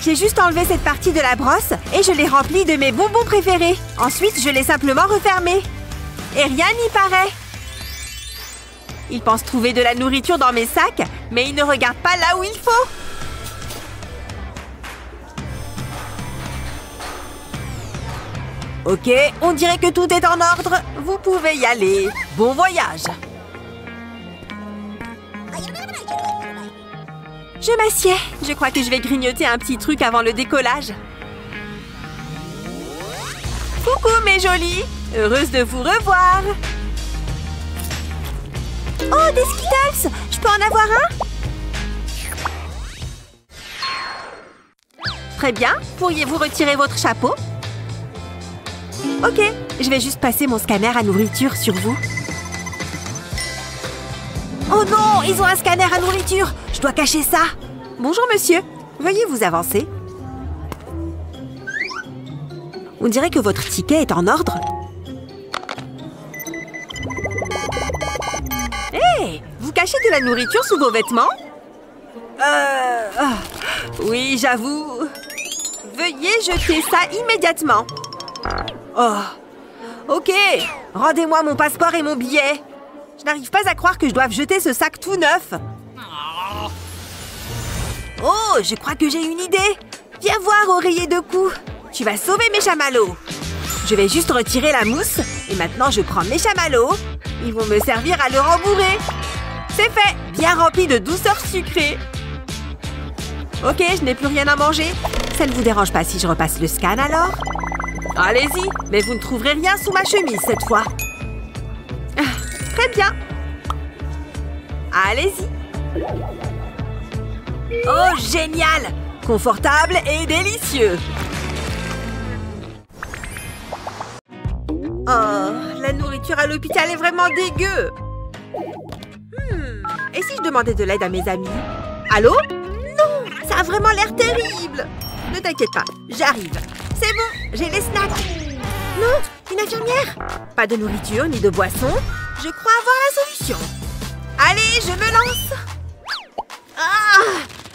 J'ai juste enlevé cette partie de la brosse et je l'ai remplie de mes bonbons préférés. Ensuite, je l'ai simplement refermée. Et rien n'y paraît. Ils pensent trouver de la nourriture dans mes sacs, mais ils ne regardent pas là où il faut. Ok, on dirait que tout est en ordre. Vous pouvez y aller. Bon voyage. Je m'assieds. Je crois que je vais grignoter un petit truc avant le décollage. Coucou mes jolies. Heureuse de vous revoir. Oh, des Skittles. Je peux en avoir un? Très bien. Pourriez-vous retirer votre chapeau? Ok, je vais juste passer mon scanner à nourriture sur vous. Oh non, ils ont un scanner à nourriture. Je dois cacher ça. Bonjour monsieur, veuillez vous avancer. On dirait que votre ticket est en ordre. Hé, vous cachez de la nourriture sous vos vêtements? Oui, j'avoue. Veuillez jeter ça immédiatement. Oh, ok. Rendez-moi mon passeport et mon billet. Je n'arrive pas à croire que je doive jeter ce sac tout neuf. Oh, je crois que j'ai une idée. Viens voir, oreiller de cou. Tu vas sauver mes chamallows. Je vais juste retirer la mousse. Et maintenant, je prends mes chamallows. Ils vont me servir à le rembourrer. C'est fait! Bien rempli de douceur sucrée. Ok, je n'ai plus rien à manger. Ça ne vous dérange pas si je repasse le scan alors? Allez-y, mais vous ne trouverez rien sous ma chemise cette fois. Très bien. Allez-y. Oh, génial! Confortable et délicieux. Oh, la nourriture à l'hôpital est vraiment dégueu. Et si je demandais de l'aide à mes amis? Allô? Non, ça a vraiment l'air terrible. Ne t'inquiète pas, j'arrive. C'est bon, j'ai les snacks. Non, une infirmière? Pas de nourriture ni de boisson. Je crois avoir la solution. Allez, je me lance. Ah!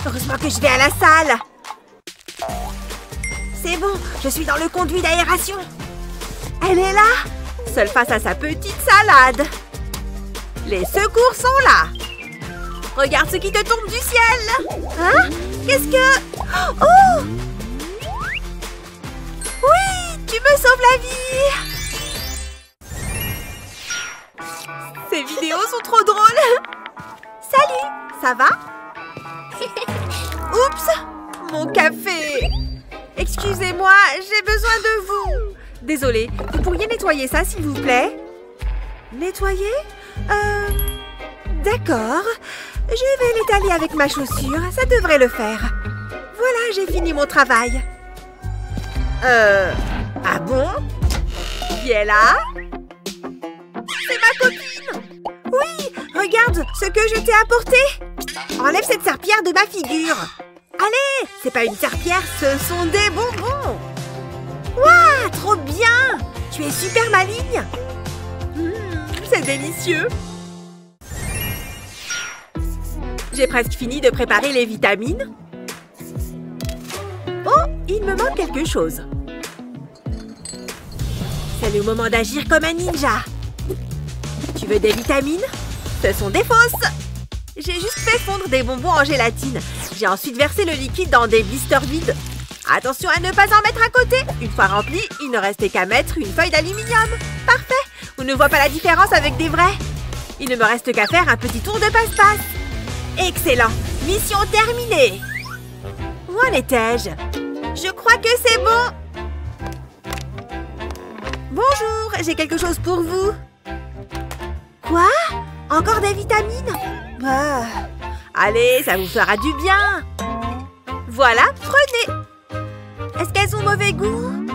Heureusement que je vais à la salle. C'est bon, je suis dans le conduit d'aération. Elle est là, seule face à sa petite salade. Les secours sont là. Regarde ce qui te tombe du ciel. Hein? Qu'est-ce que... Oh! Oui, tu me sauves la vie. Ces vidéos sont trop drôles. Salut, ça va? Oups, mon café. Excusez-moi, j'ai besoin de vous. Désolée, vous pourriez nettoyer ça, s'il vous plaît? Nettoyer? D'accord. Je vais l'étaler avec ma chaussure, ça devrait le faire. Voilà, j'ai fini mon travail. Ah bon? Qui est là? C'est ma copine! Oui, regarde ce que je t'ai apporté! Enlève cette serpillière de ma figure! Allez, c'est pas une serpillière, ce sont des bonbons! Waouh, trop bien! Tu es super maligne! C'est délicieux! J'ai presque fini de préparer les vitamines. Oh, il me manque quelque chose. C'est le moment d'agir comme un ninja. Tu veux des vitamines? Ce sont des fausses. J'ai juste fait fondre des bonbons en gélatine. J'ai ensuite versé le liquide dans des blisters vides. Attention à ne pas en mettre à côté. Une fois rempli, il ne restait qu'à mettre une feuille d'aluminium. Parfait. On ne voit pas la différence avec des vrais. Il ne me reste qu'à faire un petit tour de passe-passe. Excellent. Mission terminée. Où en étais-je? Je crois que c'est bon. Bonjour, j'ai quelque chose pour vous. Quoi? Encore des vitamines? Bah, allez, ça vous fera du bien. Voilà, prenez. Est-ce qu'elles ont mauvais goût?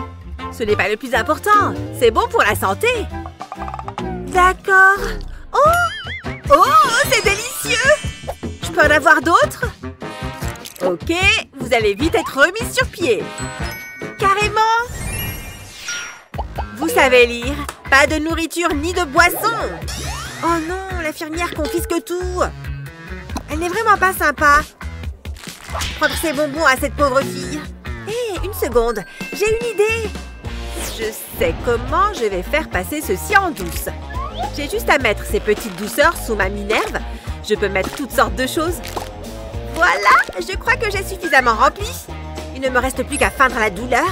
Ce n'est pas le plus important. C'est bon pour la santé. D'accord. Oh! Oh, c'est délicieux! Je peux en avoir d'autres? Ok, vous allez vite être remis sur pied. Carrément! Vous savez lire. Pas de nourriture ni de boisson. Oh non, l'infirmière confisque tout. Elle n'est vraiment pas sympa. Prendre ces bonbons à cette pauvre fille. Hé, une seconde, j'ai une idée. Je sais comment je vais faire passer ceci en douce. J'ai juste à mettre ces petites douceurs sous ma Minerve. Je peux mettre toutes sortes de choses. Voilà, je crois que j'ai suffisamment rempli. Il ne me reste plus qu'à feindre la douleur.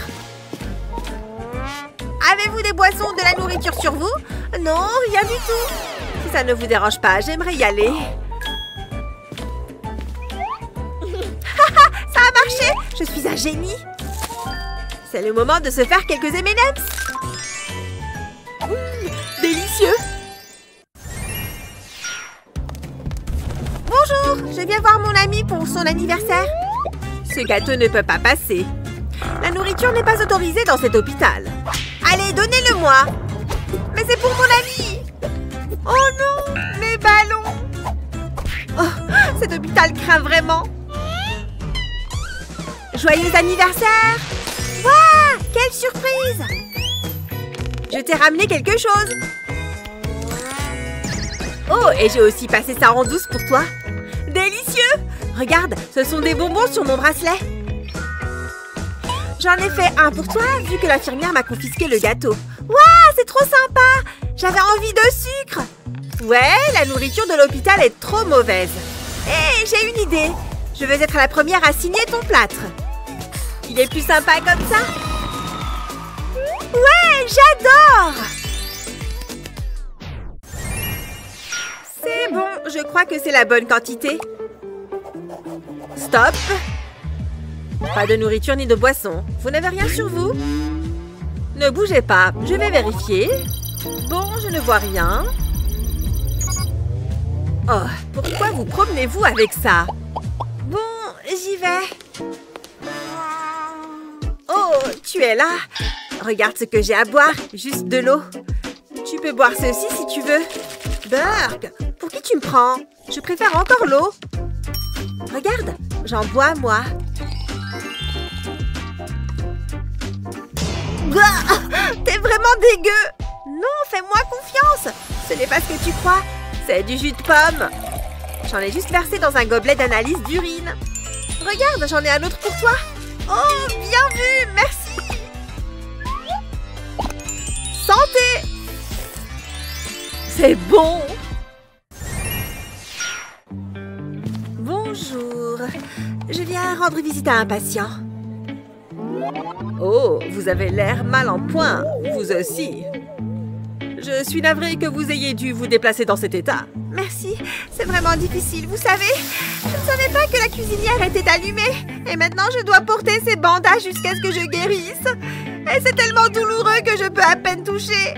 Avez-vous des boissons, de la nourriture sur vous? Non, rien du tout. Si ça ne vous dérange pas, j'aimerais y aller. Ça a marché! Je suis un génie. C'est le moment de se faire quelques M&M's. Délicieux. Bonjour, je viens voir mon ami pour son anniversaire. Ce gâteau ne peut pas passer. La nourriture n'est pas autorisée dans cet hôpital. Allez, donnez-le-moi. Mais c'est pour mon ami. Oh non, mes ballons. Oh, cet hôpital craint vraiment. Joyeux anniversaire. Waouh, quelle surprise. Je t'ai ramené quelque chose. Oh, et j'ai aussi passé ça en douce pour toi. Délicieux. Regarde, ce sont des bonbons sur mon bracelet. J'en ai fait un pour toi, vu que l'infirmière m'a confisqué le gâteau. Waouh, c'est trop sympa. J'avais envie de sucre. Ouais, la nourriture de l'hôpital est trop mauvaise. Hé, j'ai une idée. Je veux être la première à signer ton plâtre. Il est plus sympa comme ça. Ouais, j'adore. C'est bon, je crois que c'est la bonne quantité. Stop! Pas de nourriture ni de boisson. Vous n'avez rien sur vous? Ne bougez pas, je vais vérifier. Bon, je ne vois rien. Oh, pourquoi vous promenez-vous avec ça? Bon, j'y vais. Oh, tu es là. Regarde ce que j'ai à boire, juste de l'eau. Tu peux boire ceci si tu veux. Burk, pour qui tu me prends? Je préfère encore l'eau. Regarde, j'en bois, moi. T'es vraiment dégueu. Non, fais-moi confiance. Ce n'est pas ce que tu crois. C'est du jus de pomme. J'en ai juste versé dans un gobelet d'analyse d'urine. Regarde, j'en ai un autre pour toi. Oh, bien vu, merci. Santé. C'est bon. Bonjour. Je viens rendre visite à un patient. Oh, vous avez l'air mal en point, vous aussi. Je suis navrée que vous ayez dû vous déplacer dans cet état. Merci, c'est vraiment difficile, vous savez. Je ne savais pas que la cuisinière était allumée. Et maintenant, je dois porter ces bandages jusqu'à ce que je guérisse. Et c'est tellement douloureux que je peux à peine toucher.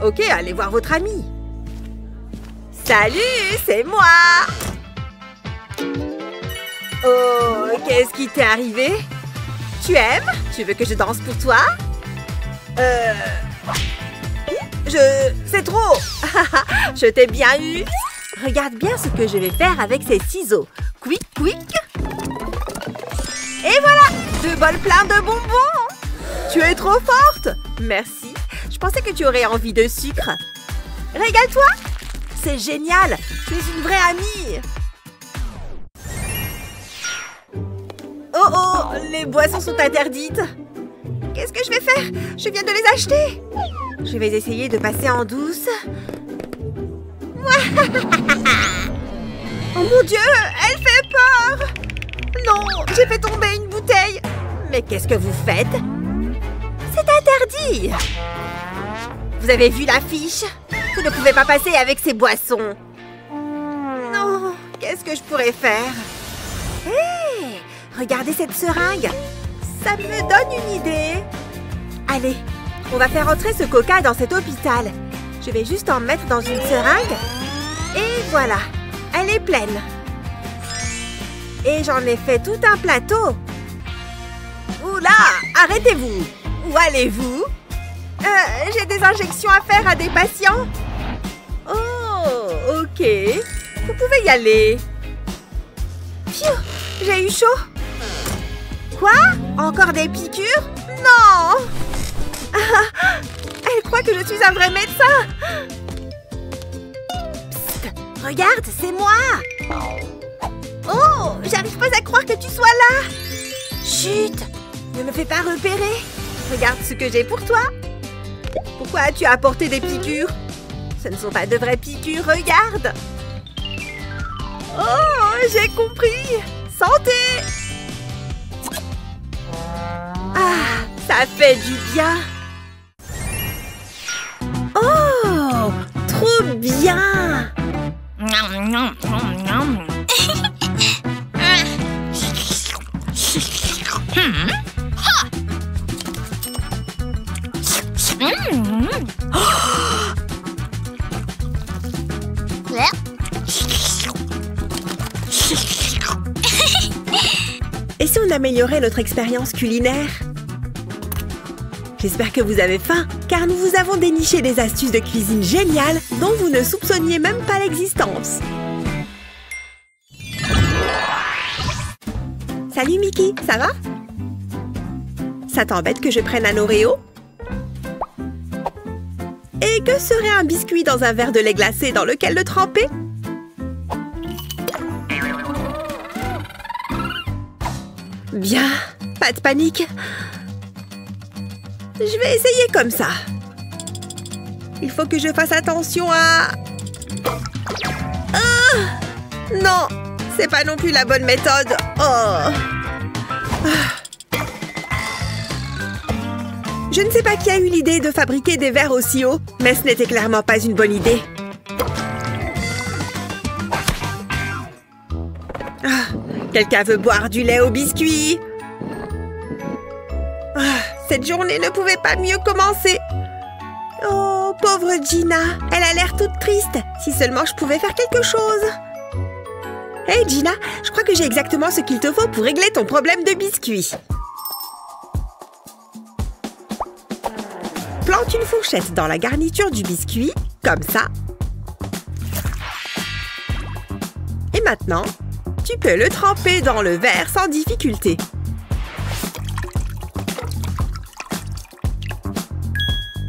Ok, allez voir votre ami. Salut, c'est moi. Oh, qu'est-ce qui t'est arrivé? Tu aimes? Tu veux que je danse pour toi? C'est trop! Je t'ai bien eu! Regarde bien ce que je vais faire avec ces ciseaux. Quick, quick! Et voilà! 2 bols pleins de bonbons! Tu es trop forte! Merci. Je pensais que tu aurais envie de sucre. Régale-toi! C'est génial! Tu es une vraie amie! Oh oh! Les boissons sont interdites! Qu'est-ce que je vais faire? Je viens de les acheter! Je vais essayer de passer en douce. Oh mon Dieu! Elle fait peur! Non! J'ai fait tomber une bouteille! Mais qu'est-ce que vous faites? C'est interdit! Vous avez vu l'affiche? Vous ne pouvez pas passer avec ces boissons! Non! Qu'est-ce que je pourrais faire? Hé! Regardez cette seringue! Ça me donne une idée! Allez, on va faire entrer ce coca dans cet hôpital. Je vais juste en mettre dans une seringue. Et voilà, elle est pleine. Et j'en ai fait tout un plateau. Oula, arrêtez-vous! Où allez-vous? J'ai des injections à faire à des patients. Oh, ok. Vous pouvez y aller. Pfiou, j'ai eu chaud. Quoi? Encore des piqûres? Non! Elle croit que je suis un vrai médecin! Psst! Regarde, c'est moi! Oh! J'arrive pas à croire que tu sois là! Chut! Ne me fais pas repérer! Regarde ce que j'ai pour toi! Pourquoi as-tu apporté des piqûres? Ce ne sont pas de vraies piqûres, regarde! Oh! J'ai compris! Santé! Ah! Ça fait du bien! Oh! Trop bien! Et si on améliorait notre expérience culinaire? J'espère que vous avez faim, car nous vous avons déniché des astuces de cuisine géniales dont vous ne soupçonniez même pas l'existence. Salut Mickey, ça va? Ça t'embête que je prenne un Oreo? Et que serait un biscuit dans un verre de lait glacé dans lequel le tremper? Bien, pas de panique. Je vais essayer comme ça. Il faut que je fasse attention à... Ah! Non, c'est pas non plus la bonne méthode. Oh! Je ne sais pas qui a eu l'idée de fabriquer des verres aussi hauts, mais ce n'était clairement pas une bonne idée. Quelqu'un veut boire du lait au biscuit? Cette journée ne pouvait pas mieux commencer. Oh, pauvre Gina. Elle a l'air toute triste. Si seulement je pouvais faire quelque chose. Hey Gina, je crois que j'ai exactement ce qu'il te faut pour régler ton problème de biscuit. Plante une fourchette dans la garniture du biscuit, comme ça. Et maintenant, tu peux le tremper dans le verre sans difficulté.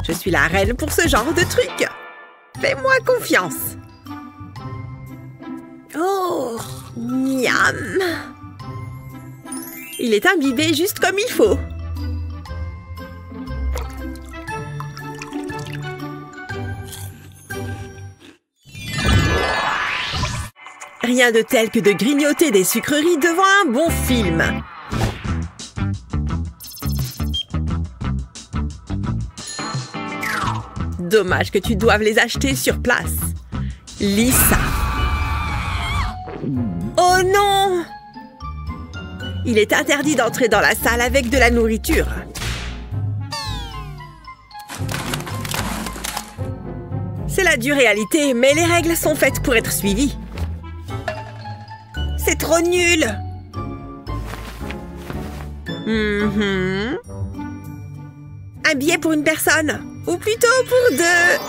Je suis la reine pour ce genre de truc. Fais-moi confiance. Oh, miam. Il est imbibé juste comme il faut. Rien de tel que de grignoter des sucreries devant un bon film. Dommage que tu doives les acheter sur place. Lisa. Oh non! Il est interdit d'entrer dans la salle avec de la nourriture. C'est la dure réalité, mais les règles sont faites pour être suivies. C'est trop nul! Un billet pour une personne, ou plutôt pour deux.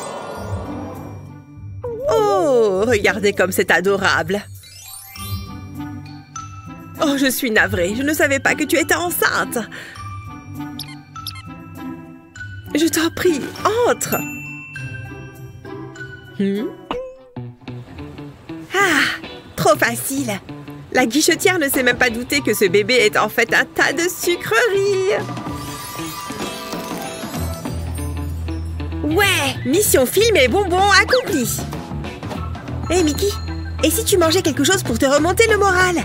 Oh, regardez comme c'est adorable. Oh, je suis navrée, je ne savais pas que tu étais enceinte. Je t'en prie, entre. Ah, trop facile. La guichetière ne s'est même pas doutée que ce bébé est en fait un tas de sucreries. Ouais, mission film et bonbons accomplie. Hey Mickey, et si tu mangeais quelque chose pour te remonter le moral?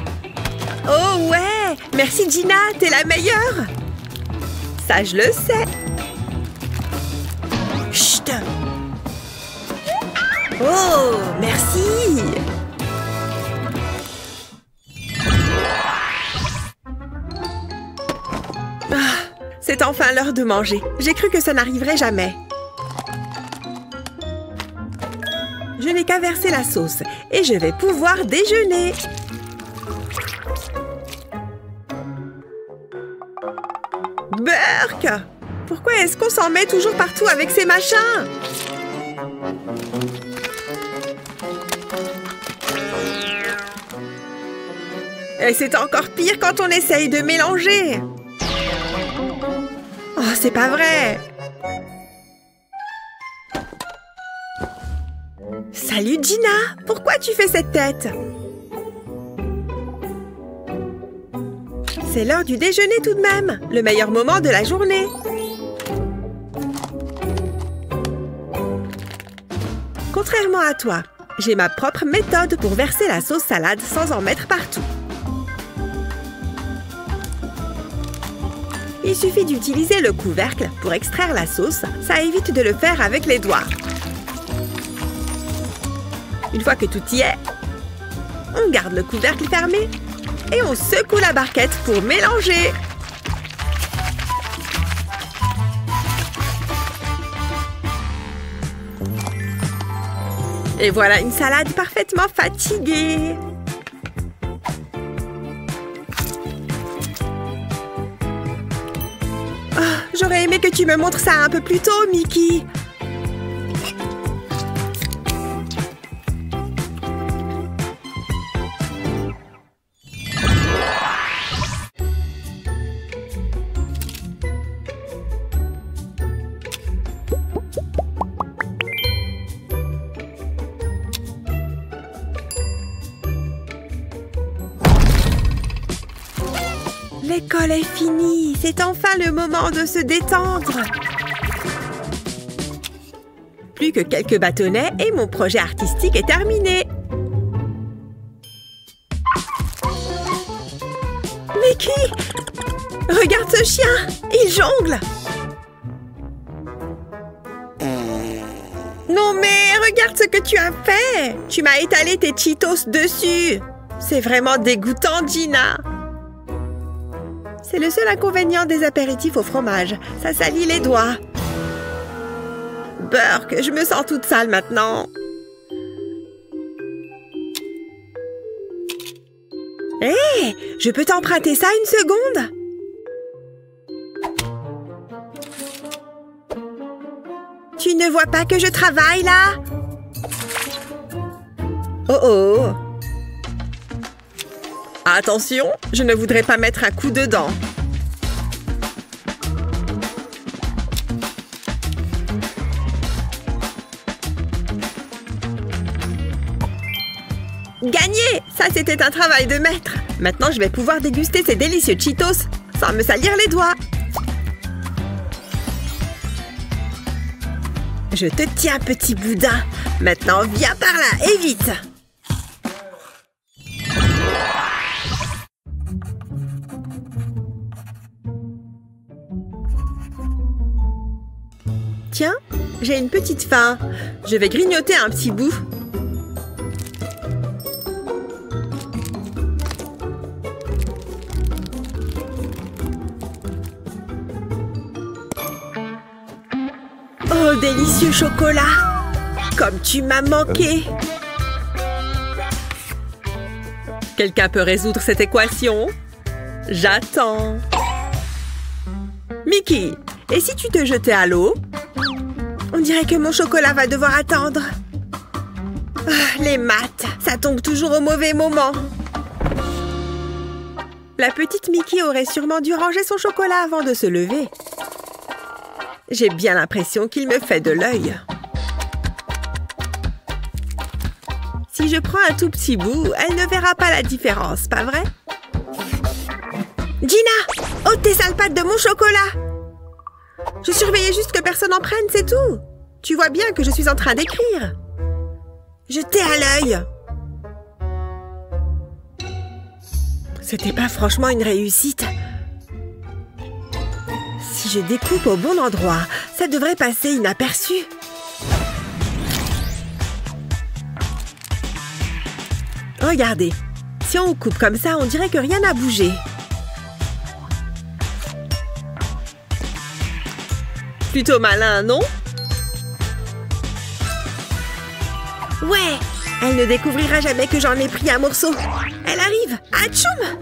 Oh ouais, merci Gina, t'es la meilleure. Ça, je le sais. Chut. Oh, merci. C'est enfin l'heure de manger. J'ai cru que ça n'arriverait jamais. Je n'ai qu'à verser la sauce et je vais pouvoir déjeuner. Burk! Pourquoi est-ce qu'on s'en met toujours partout avec ces machins? Et c'est encore pire quand on essaye de mélanger. Oh, c'est pas vrai! Salut Gina! Pourquoi tu fais cette tête? C'est l'heure du déjeuner tout de même, le meilleur moment de la journée. Contrairement à toi, j'ai ma propre méthode pour verser la sauce salade sans en mettre partout. Il suffit d'utiliser le couvercle pour extraire la sauce, ça évite de le faire avec les doigts. Une fois que tout y est, on garde le couvercle fermé et on secoue la barquette pour mélanger. Et voilà une salade parfaitement fatiguée. Oh, j'aurais aimé que tu me montres ça un peu plus tôt, Mickey. L'école est finie, c'est enfin le moment de se détendre. Plus que quelques bâtonnets et mon projet artistique est terminé. Mickey! Regarde ce chien! Il jongle! Non mais regarde ce que tu as fait! Tu m'as étalé tes Cheetos dessus! C'est vraiment dégoûtant, Gina. C'est le seul inconvénient des apéritifs au fromage. Ça salit les doigts. Burk, je me sens toute sale maintenant. Hé, je peux t'emprunter ça une seconde? Tu ne vois pas que je travaille là? Oh oh! Attention, je ne voudrais pas mettre un coup dedans. Gagné! Ça, c'était un travail de maître. Maintenant, je vais pouvoir déguster ces délicieux Cheetos sans me salir les doigts. Je te tiens, petit boudin. Maintenant, viens par là et vite. Tiens, j'ai une petite faim. Je vais grignoter un petit bout. Oh, délicieux chocolat! Comme tu m'as manqué! Quelqu'un peut résoudre cette équation? J'attends. Mickey, et si tu te jetais à l'eau? On dirait que mon chocolat va devoir attendre. Ah, les maths, ça tombe toujours au mauvais moment. La petite Mickey aurait sûrement dû ranger son chocolat avant de se lever. J'ai bien l'impression qu'il me fait de l'œil. Si je prends un tout petit bout, elle ne verra pas la différence, pas vrai? Gina! Ôte tes sales pattes de mon chocolat! Je surveillais juste que personne en prenne, c'est tout. Tu vois bien que je suis en train d'écrire. Je t'ai à l'œil. C'était pas franchement une réussite. Si je découpe au bon endroit, ça devrait passer inaperçu. Regardez, si on coupe comme ça, on dirait que rien n'a bougé. Plutôt malin, non? Ouais, elle ne découvrira jamais que j'en ai pris un morceau. Elle arrive. Atchoum!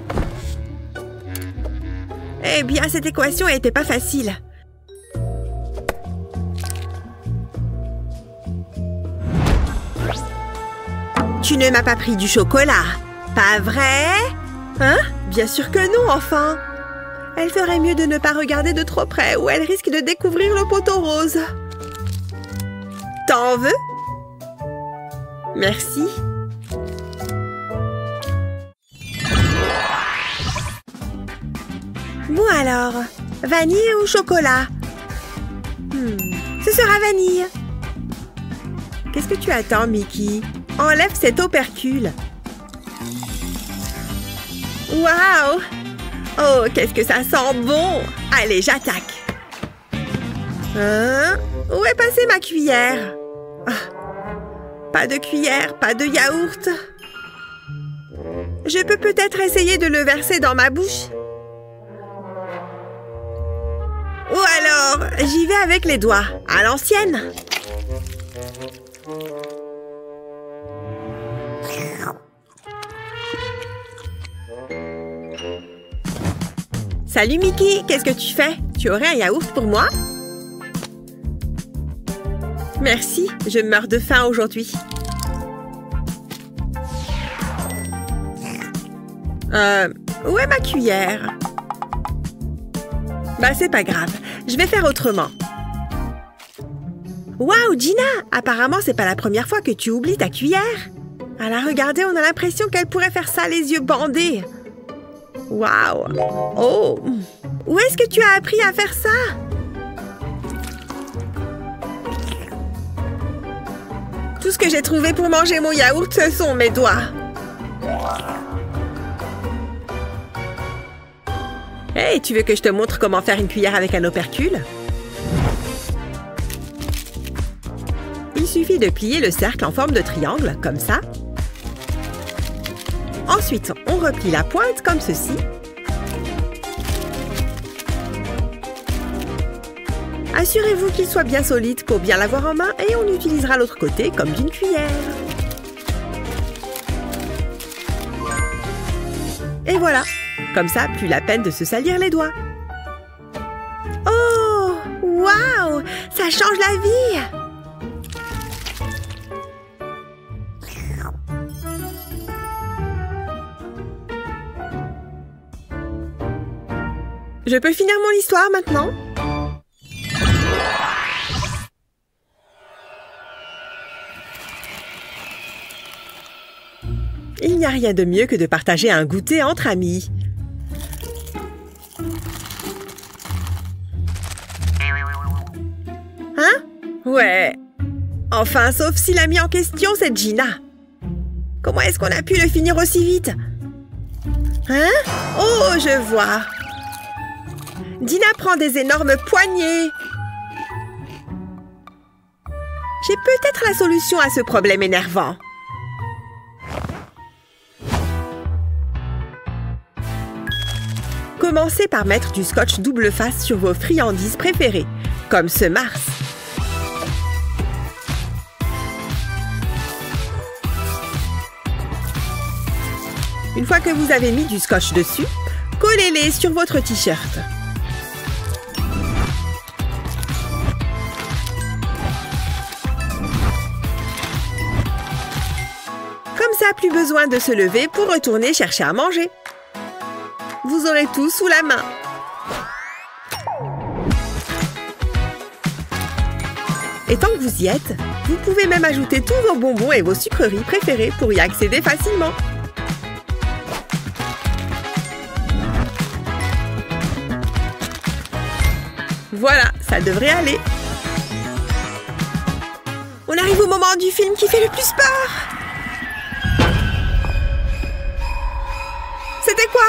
Eh bien, cette équation n'était pas facile. Tu ne m'as pas pris du chocolat, pas vrai? Hein? Bien sûr que non, enfin. Elle ferait mieux de ne pas regarder de trop près ou elle risque de découvrir le poteau rose. T'en veux? Merci. Bon alors, vanille ou chocolat? Ce sera vanille. Qu'est-ce que tu attends, Mickey? Enlève cet opercule. Waouh! Oh, qu'est-ce que ça sent bon! Allez, j'attaque. Hein? Où est passée ma cuillère? Ah, pas de cuillère, pas de yaourt. Je peux peut-être essayer de le verser dans ma bouche. Ou alors, j'y vais avec les doigts, à l'ancienne. Salut Mickey, qu'est-ce que tu fais? Tu aurais un yaourt pour moi? Merci, je meurs de faim aujourd'hui. Où est ma cuillère? Bah, c'est pas grave, je vais faire autrement. Waouh, Gina! Apparemment, c'est pas la première fois que tu oublies ta cuillère. À la regarder, on a l'impression qu'elle pourrait faire ça les yeux bandés. Waouh! Oh! Où est-ce que tu as appris à faire ça? Tout ce que j'ai trouvé pour manger mon yaourt, ce sont mes doigts. Hey, tu veux que je te montre comment faire une cuillère avec un opercule? Il suffit de plier le cercle en forme de triangle, comme ça. Ensuite, on replie la pointe comme ceci. Assurez-vous qu'il soit bien solide pour bien l'avoir en main et on utilisera l'autre côté comme d'une cuillère. Et voilà, comme ça, plus la peine de se salir les doigts. Oh, waouh, ça change la vie! Je peux finir mon histoire maintenant? Il n'y a rien de mieux que de partager un goûter entre amis. Hein? Ouais. Enfin, sauf si l'ami en question, c'est Gina. Comment est-ce qu'on a pu le finir aussi vite? Hein? Oh, je vois. Gina prend des énormes poignées. J'ai peut-être la solution à ce problème énervant. Commencez par mettre du scotch double face sur vos friandises préférées, comme ce Mars. Une fois que vous avez mis du scotch dessus, collez-les sur votre t-shirt. Comme ça, plus besoin de se lever pour retourner chercher à manger. Vous aurez tout sous la main. Et tant que vous y êtes, vous pouvez même ajouter tous vos bonbons et vos sucreries préférées pour y accéder facilement. Voilà, ça devrait aller. On arrive au moment du film qui fait le plus peur. C'était quoi?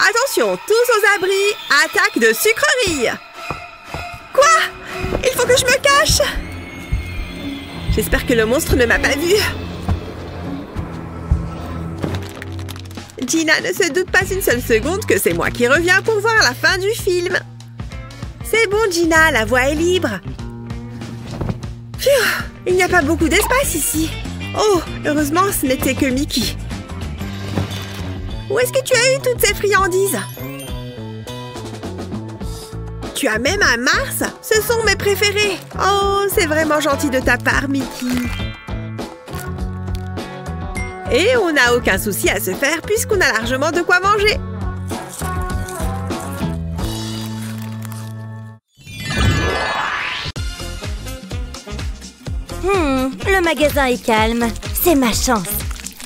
Attention, tous aux abris, attaque de sucreries. Quoi? Il faut que je me cache. J'espère que le monstre ne m'a pas vu. Gina ne se doute pas une seule seconde que c'est moi qui reviens pour voir la fin du film. C'est bon, Gina, la voie est libre. Pfiou, il n'y a pas beaucoup d'espace ici. Oh, heureusement, ce n'était que Mickey. Où est-ce que tu as eu toutes ces friandises? Tu as même un Mars? Ce sont mes préférés. Oh, c'est vraiment gentil de ta part, Mickey. Et on n'a aucun souci à se faire puisqu'on a largement de quoi manger. Le magasin est calme. C'est ma chance.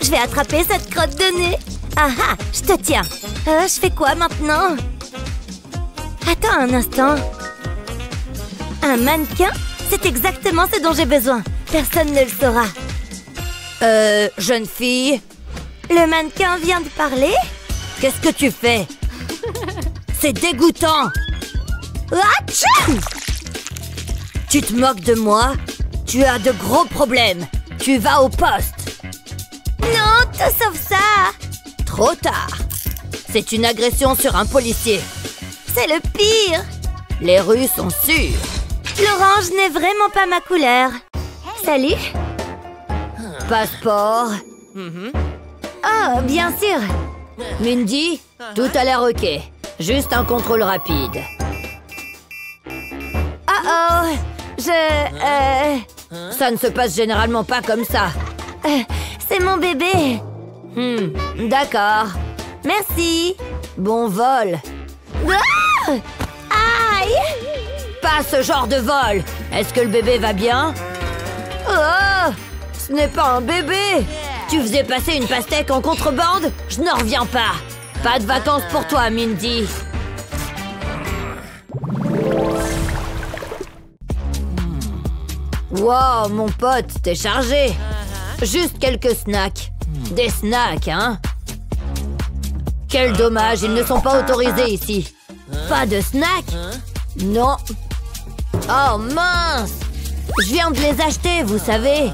Je vais attraper cette crotte de nez. Ah ah, je te tiens. Je fais quoi maintenant? Attends un instant. Un mannequin? C'est exactement ce dont j'ai besoin. Personne ne le saura. Jeune fille? Le mannequin vient de parler? Qu'est-ce que tu fais? C'est dégoûtant. Atchou! Tu te moques de moi? Tu as de gros problèmes. Tu vas au poste. Non, tout sauf ça. Trop tard. C'est une agression sur un policier. C'est le pire. Les rues sont sûres. L'orange n'est vraiment pas ma couleur. Salut. Passeport. Oh, bien sûr. Mindy, tout a l'air ok. Juste un contrôle rapide. Oh, ça ne se passe généralement pas comme ça. C'est mon bébé. D'accord. Merci. Bon vol. Ah! Aïe! Pas ce genre de vol. Est-ce que le bébé va bien? Oh! Ce n'est pas un bébé. Tu faisais passer une pastèque en contrebande? Je n'en reviens pas. Pas de vacances pour toi, Mindy. Wow, mon pote, t'es chargé. Juste quelques snacks. Des snacks, hein? Quel dommage, ils ne sont pas autorisés ici. Pas de snacks? Non. Oh mince! Je viens de les acheter, vous savez.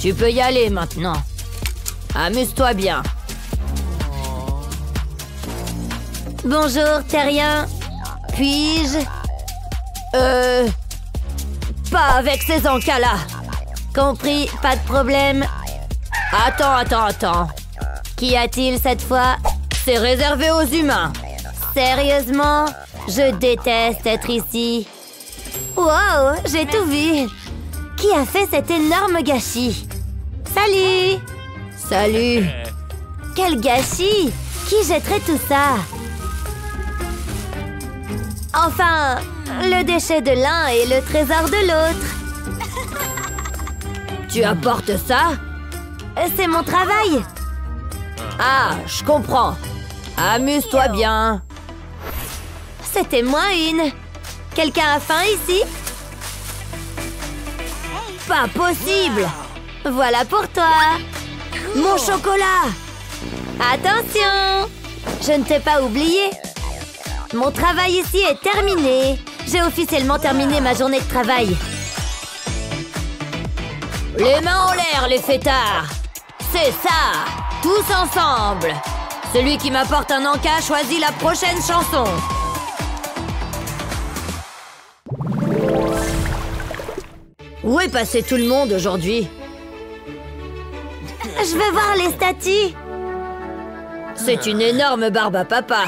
Tu peux y aller maintenant. Amuse-toi bien. Bonjour, terrien. Puis-je... Pas avec ces encas-là. Compris, pas de problème. Attends. Qu'y a-t-il cette fois? C'est réservé aux humains. Sérieusement? Je déteste être ici. Wow, j'ai tout vu. Qui a fait cet énorme gâchis? Salut! Salut! Quel gâchis! Qui jetterait tout ça? Enfin, le déchet de l'un et le trésor de l'autre. Tu apportes ça? C'est mon travail. Ah, je comprends. Amuse-toi bien. C'était moins une. Quelqu'un a faim ici? Pas possible! Voilà pour toi! Mon chocolat! Attention! Je ne t'ai pas oublié. Mon travail ici est terminé. J'ai officiellement terminé ma journée de travail. Les mains en l'air, les fêtards! C'est ça! Tous ensemble! Celui qui m'apporte un encas choisit la prochaine chanson. Où est passé tout le monde aujourd'hui? Je veux voir les statues. C'est une énorme barbe à papa.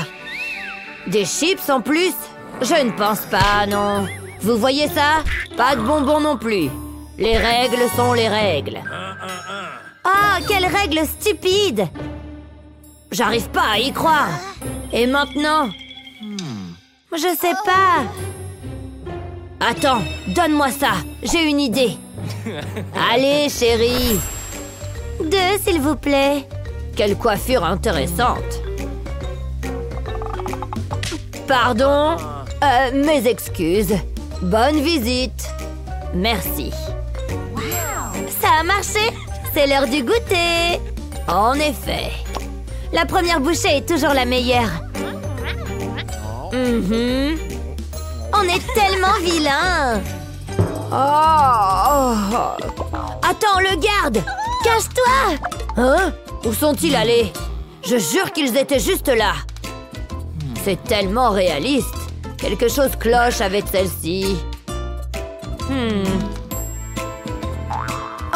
Des chips en plus? Je ne pense pas, non. Vous voyez ça? Pas de bonbons non plus. Les règles sont les règles. Oh, quelle règle stupide! J'arrive pas à y croire. Et maintenant? Je sais pas. Attends, donne-moi ça. J'ai une idée. Allez, chérie. 2, s'il vous plaît. Quelle coiffure intéressante. Pardon? Mes excuses. Bonne visite. Merci. Ça a marché. C'est l'heure du goûter. En effet. La première bouchée est toujours la meilleure. On est tellement vilains. Oh. Attends, le garde. Cache-toi. Hein? Où sont-ils allés? Je jure qu'ils étaient juste là. C'est tellement réaliste. Quelque chose cloche avec celle-ci.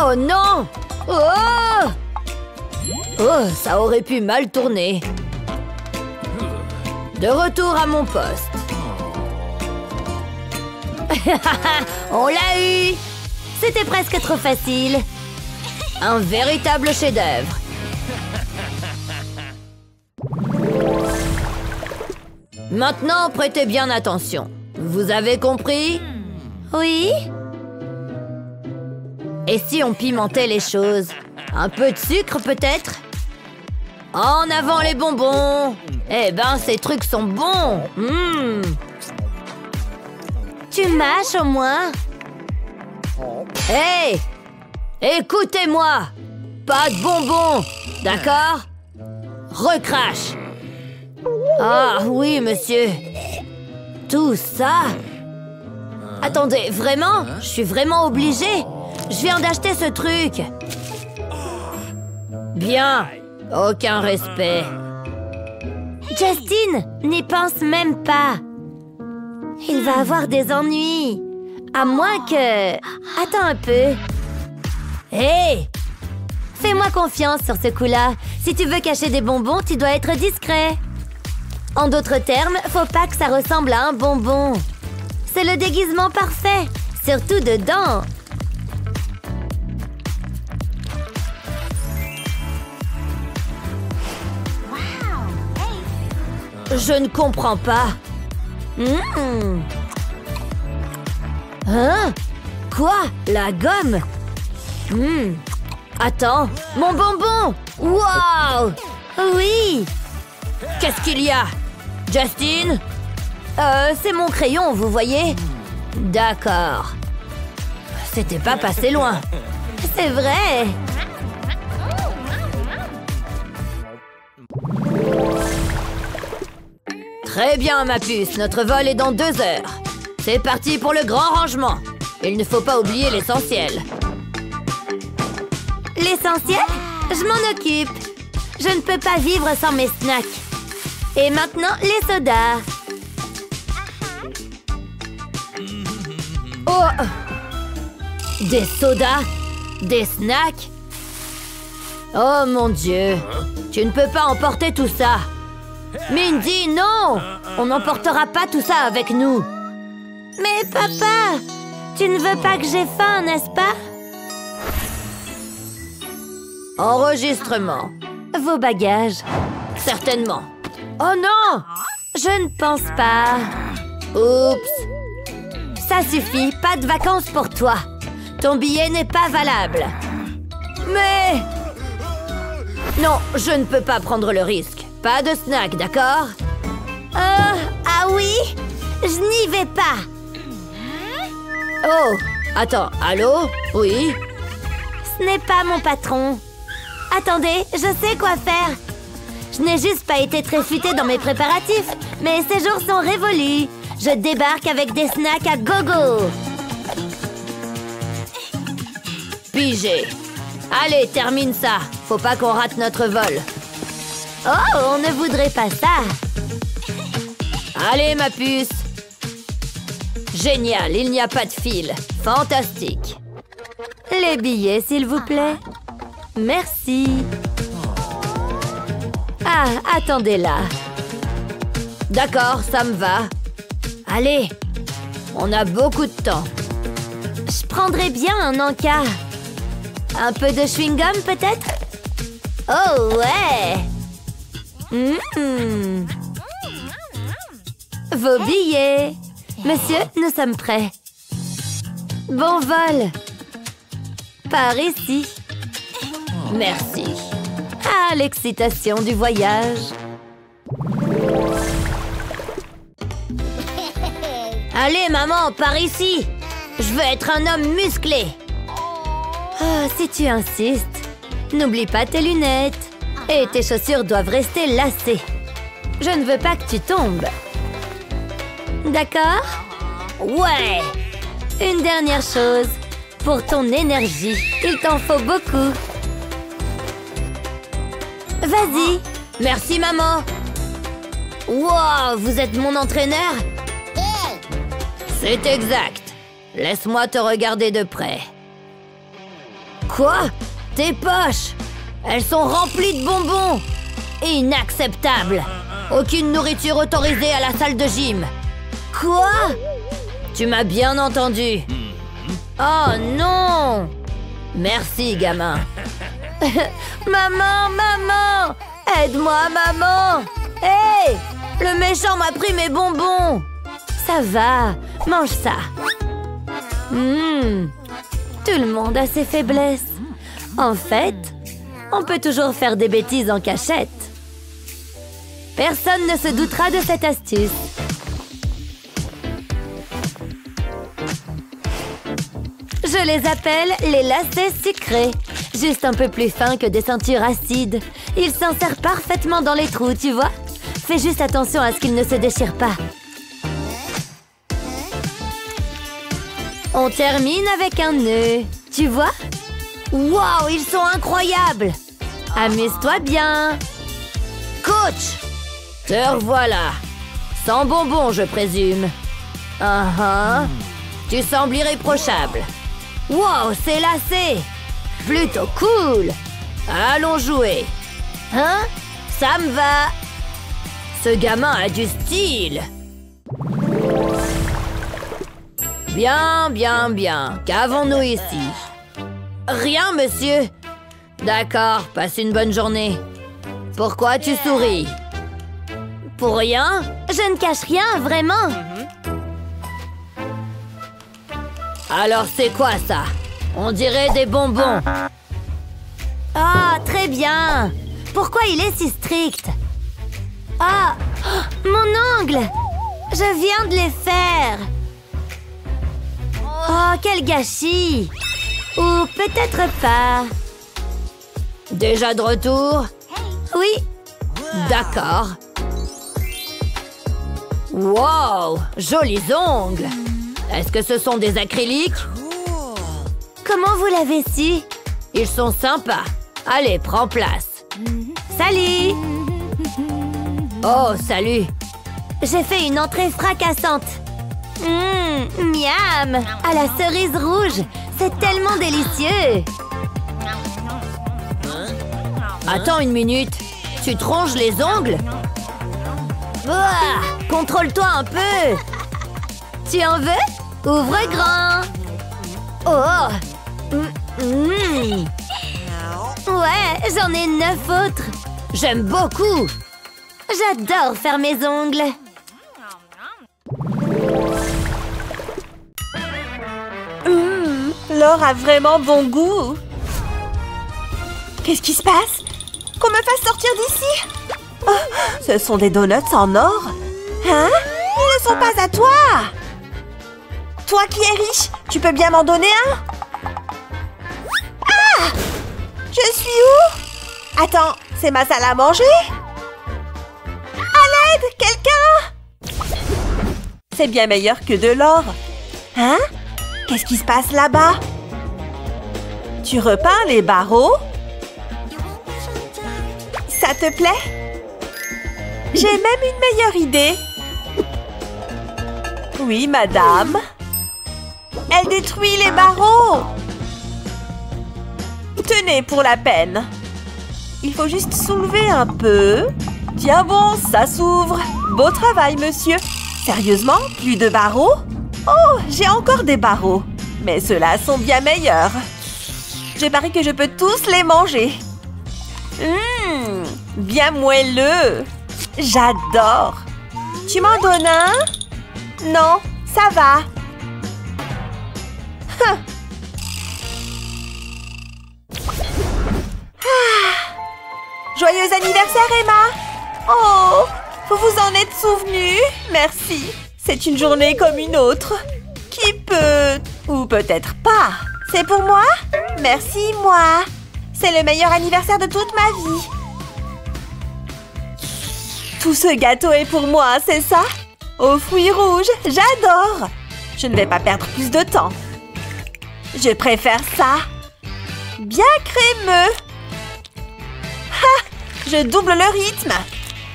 Oh non! Oh! Oh, ça aurait pu mal tourner. De retour à mon poste. On l'a eu! C'était presque trop facile. Un véritable chef-d'œuvre. Maintenant, prêtez bien attention. Vous avez compris? Oui? Et si on pimentait les choses? Un peu de sucre, peut-être? En avant les bonbons! Eh ben, ces trucs sont bons! Tu mâches au moins? Hey! Écoutez-moi! Pas de bonbons! D'accord? Recrache! Ah oui, monsieur. Tout ça? Attendez, vraiment? Je suis vraiment obligée? Je viens d'acheter ce truc. Bien. Aucun respect. Justin, n'y pense même pas. Il va avoir des ennuis. À moins que... Attends un peu. Hé! Fais-moi confiance sur ce coup-là. Si tu veux cacher des bonbons, tu dois être discret. En d'autres termes, faut pas que ça ressemble à un bonbon. C'est le déguisement parfait, surtout dedans. Je ne comprends pas. Hein? Quoi? La gomme? Attends, mon bonbon! Wow! Oui! Qu'est-ce qu'il y a? Justin? C'est mon crayon, vous voyez? D'accord. C'était pas passé loin. C'est vrai. Très bien, ma puce. Notre vol est dans 2 heures. C'est parti pour le grand rangement. Il ne faut pas oublier l'essentiel. L'essentiel? Je m'en occupe. Je ne peux pas vivre sans mes snacks. Et maintenant, les sodas. Oh! Des sodas? Des snacks? Oh mon Dieu! Tu ne peux pas emporter tout ça! Mindy, non! On n'emportera pas tout ça avec nous! Mais papa! Tu ne veux pas que j'ai faim, n'est-ce pas? Enregistrement. Vos bagages. Certainement. Oh non! Je ne pense pas. Oups. Ça suffit, pas de vacances pour toi. Ton billet n'est pas valable. Mais... Non, je ne peux pas prendre le risque. Pas de snack, d'accord? Ah oui? Je n'y vais pas. Oh, attends, allô? Oui? Ce n'est pas mon patron. Attendez, je sais quoi faire. Je n'ai juste pas été très futée dans mes préparatifs, mais ces jours sont révolus. Je débarque avec des snacks à gogo. Pigé. Allez, termine ça. Faut pas qu'on rate notre vol. Oh, on ne voudrait pas ça. Allez, ma puce. Génial, il n'y a pas de fil. Fantastique. Les billets, s'il vous plaît. Merci. Ah, attendez là. D'accord, ça me va. Allez, on a beaucoup de temps. Je prendrais bien un encas. Un peu de chewing-gum, peut-être? Oh, ouais. Vos billets. Monsieur, nous sommes prêts. Bon vol. Par ici. Merci. Ah, l'excitation du voyage. Allez, maman, par ici. Je veux être un homme musclé. Oh, si tu insistes. N'oublie pas tes lunettes. Et tes chaussures doivent rester lacées. Je ne veux pas que tu tombes. D'accord? Ouais. Une dernière chose. Pour ton énergie, il t'en faut beaucoup. Vas-y. Merci, maman. Wow, vous êtes mon entraîneur? C'est exact. Laisse-moi te regarder de près. Quoi? Tes poches? Elles sont remplies de bonbons. Inacceptable. Aucune nourriture autorisée à la salle de gym. Quoi? Tu m'as bien entendu. Oh non! Merci, gamin. Maman, maman! Aide-moi, maman! Hé! Le méchant m'a pris mes bonbons! Ça va, mange ça. Tout le monde a ses faiblesses. En fait, on peut toujours faire des bêtises en cachette. Personne ne se doutera de cette astuce. Je les appelle les lacets sucrés. Juste un peu plus fins que des ceintures acides. Ils s'insèrent parfaitement dans les trous, tu vois? Fais juste attention à ce qu'ils ne se déchirent pas. On termine avec un nœud. Tu vois? Waouh, ils sont incroyables! Amuse-toi bien! Coach! Te revoilà! Sans bonbons, je présume. Tu sembles irréprochable. Wow, c'est lacé! Plutôt cool! Allons jouer! Hein? Ça me va! Ce gamin a du style! Bien, bien, bien. Qu'avons-nous ici? Rien, monsieur. D'accord, passe une bonne journée. Pourquoi tu souris? Pour rien? Je ne cache rien, vraiment. Alors c'est quoi ça? On dirait des bonbons. Ah, très bien. Pourquoi il est si strict? Ah, mon ongle! Je viens de les faire. Oh, quel gâchis! Ou peut-être pas. Déjà de retour? Oui. D'accord. Wow! Jolis ongles! Est-ce que ce sont des acryliques? Comment vous l'avez su? Ils sont sympas. Allez, prends place. Salut! Oh, salut. J'ai fait une entrée fracassante. Miam! À la cerise rouge. C'est tellement délicieux. Attends une minute. Tu te ronges les ongles? Ouah, contrôle-toi un peu. Tu en veux? Ouvre grand. Oh! Ouais, j'en ai 9 autres. J'aime beaucoup. J'adore faire mes ongles. L'or a vraiment bon goût. Qu'est-ce qui se passe? Qu'on me fasse sortir d'ici? Oh, ce sont des donuts en or? Hein? Ils ne sont pas à toi! Toi qui es riche, tu peux bien m'en donner un? Ah! Je suis où? Attends, c'est ma salle à manger? À l'aide, quelqu'un! C'est bien meilleur que de l'or. Hein? Qu'est-ce qui se passe là-bas? Tu repeins les barreaux? Ça te plaît? J'ai même une meilleure idée. Oui, madame. Elle détruit les barreaux. Tenez pour la peine. Il faut juste soulever un peu. Tiens bon, ça s'ouvre. Beau travail, monsieur. Sérieusement, plus de barreaux? Oh, j'ai encore des barreaux. Mais ceux-là sont bien meilleurs. Je parie que je peux tous les manger. Bien moelleux. J'adore. Tu m'en donnes un? Non, ça va. Joyeux anniversaire, Emma! Oh, vous vous en êtes souvenu? Merci. C'est une journée comme une autre. Qui peut... ou peut-être pas. C'est pour moi? Merci, moi. C'est le meilleur anniversaire de toute ma vie. Tout ce gâteau est pour moi, c'est ça? Aux fruits rouges, j'adore. Je ne vais pas perdre plus de temps. Je préfère ça. Bien crémeux. Ha! Je double le rythme.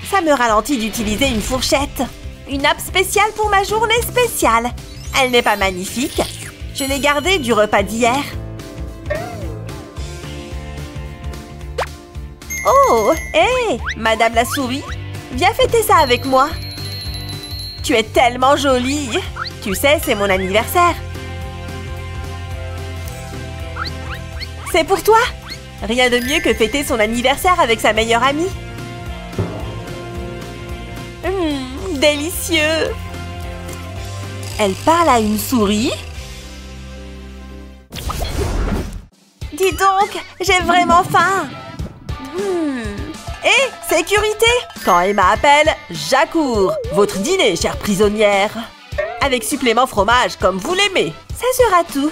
Ça me ralentit d'utiliser une fourchette. Une nappe spéciale pour ma journée spéciale. Elle n'est pas magnifique. Je l'ai gardée du repas d'hier. Oh, hé, Madame la souris, viens fêter ça avec moi. Tu es tellement jolie. Tu sais, c'est mon anniversaire. C'est pour toi. Rien de mieux que fêter son anniversaire avec sa meilleure amie. Délicieux. Elle parle à une souris. Dis donc, j'ai vraiment faim. Hé, sécurité! Quand Emma appelle, j'accours. Votre dîner, chère prisonnière. Avec supplément fromage, comme vous l'aimez. Ça sera tout.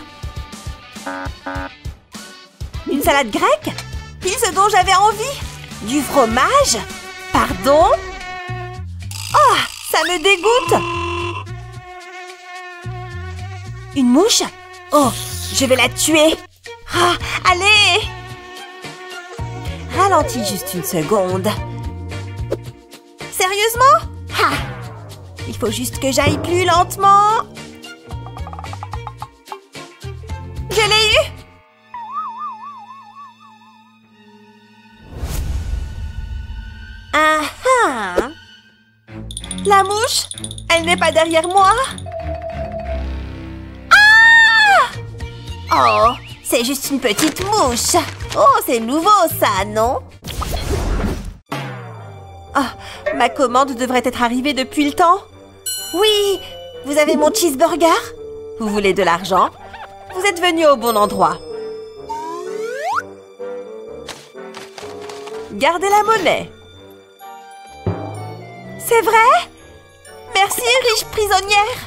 Une salade grecque? Pile ce dont j'avais envie. Du fromage? Pardon? Oh, ça me dégoûte. Une mouche? Oh, je vais la tuer. Ah, allez! Ralentis juste une seconde. Sérieusement? Ha! Il faut juste que j'aille plus lentement. Je l'ai eu! Ah ah! La mouche? Elle n'est pas derrière moi? Ah! Oh, c'est juste une petite mouche. Oh, c'est nouveau ça, non? Oh, ma commande devrait être arrivée depuis le temps. Oui, vous avez mon cheeseburger? Vous voulez de l'argent? Vous êtes venu au bon endroit. Gardez la monnaie. C'est vrai? Merci, riche prisonnière.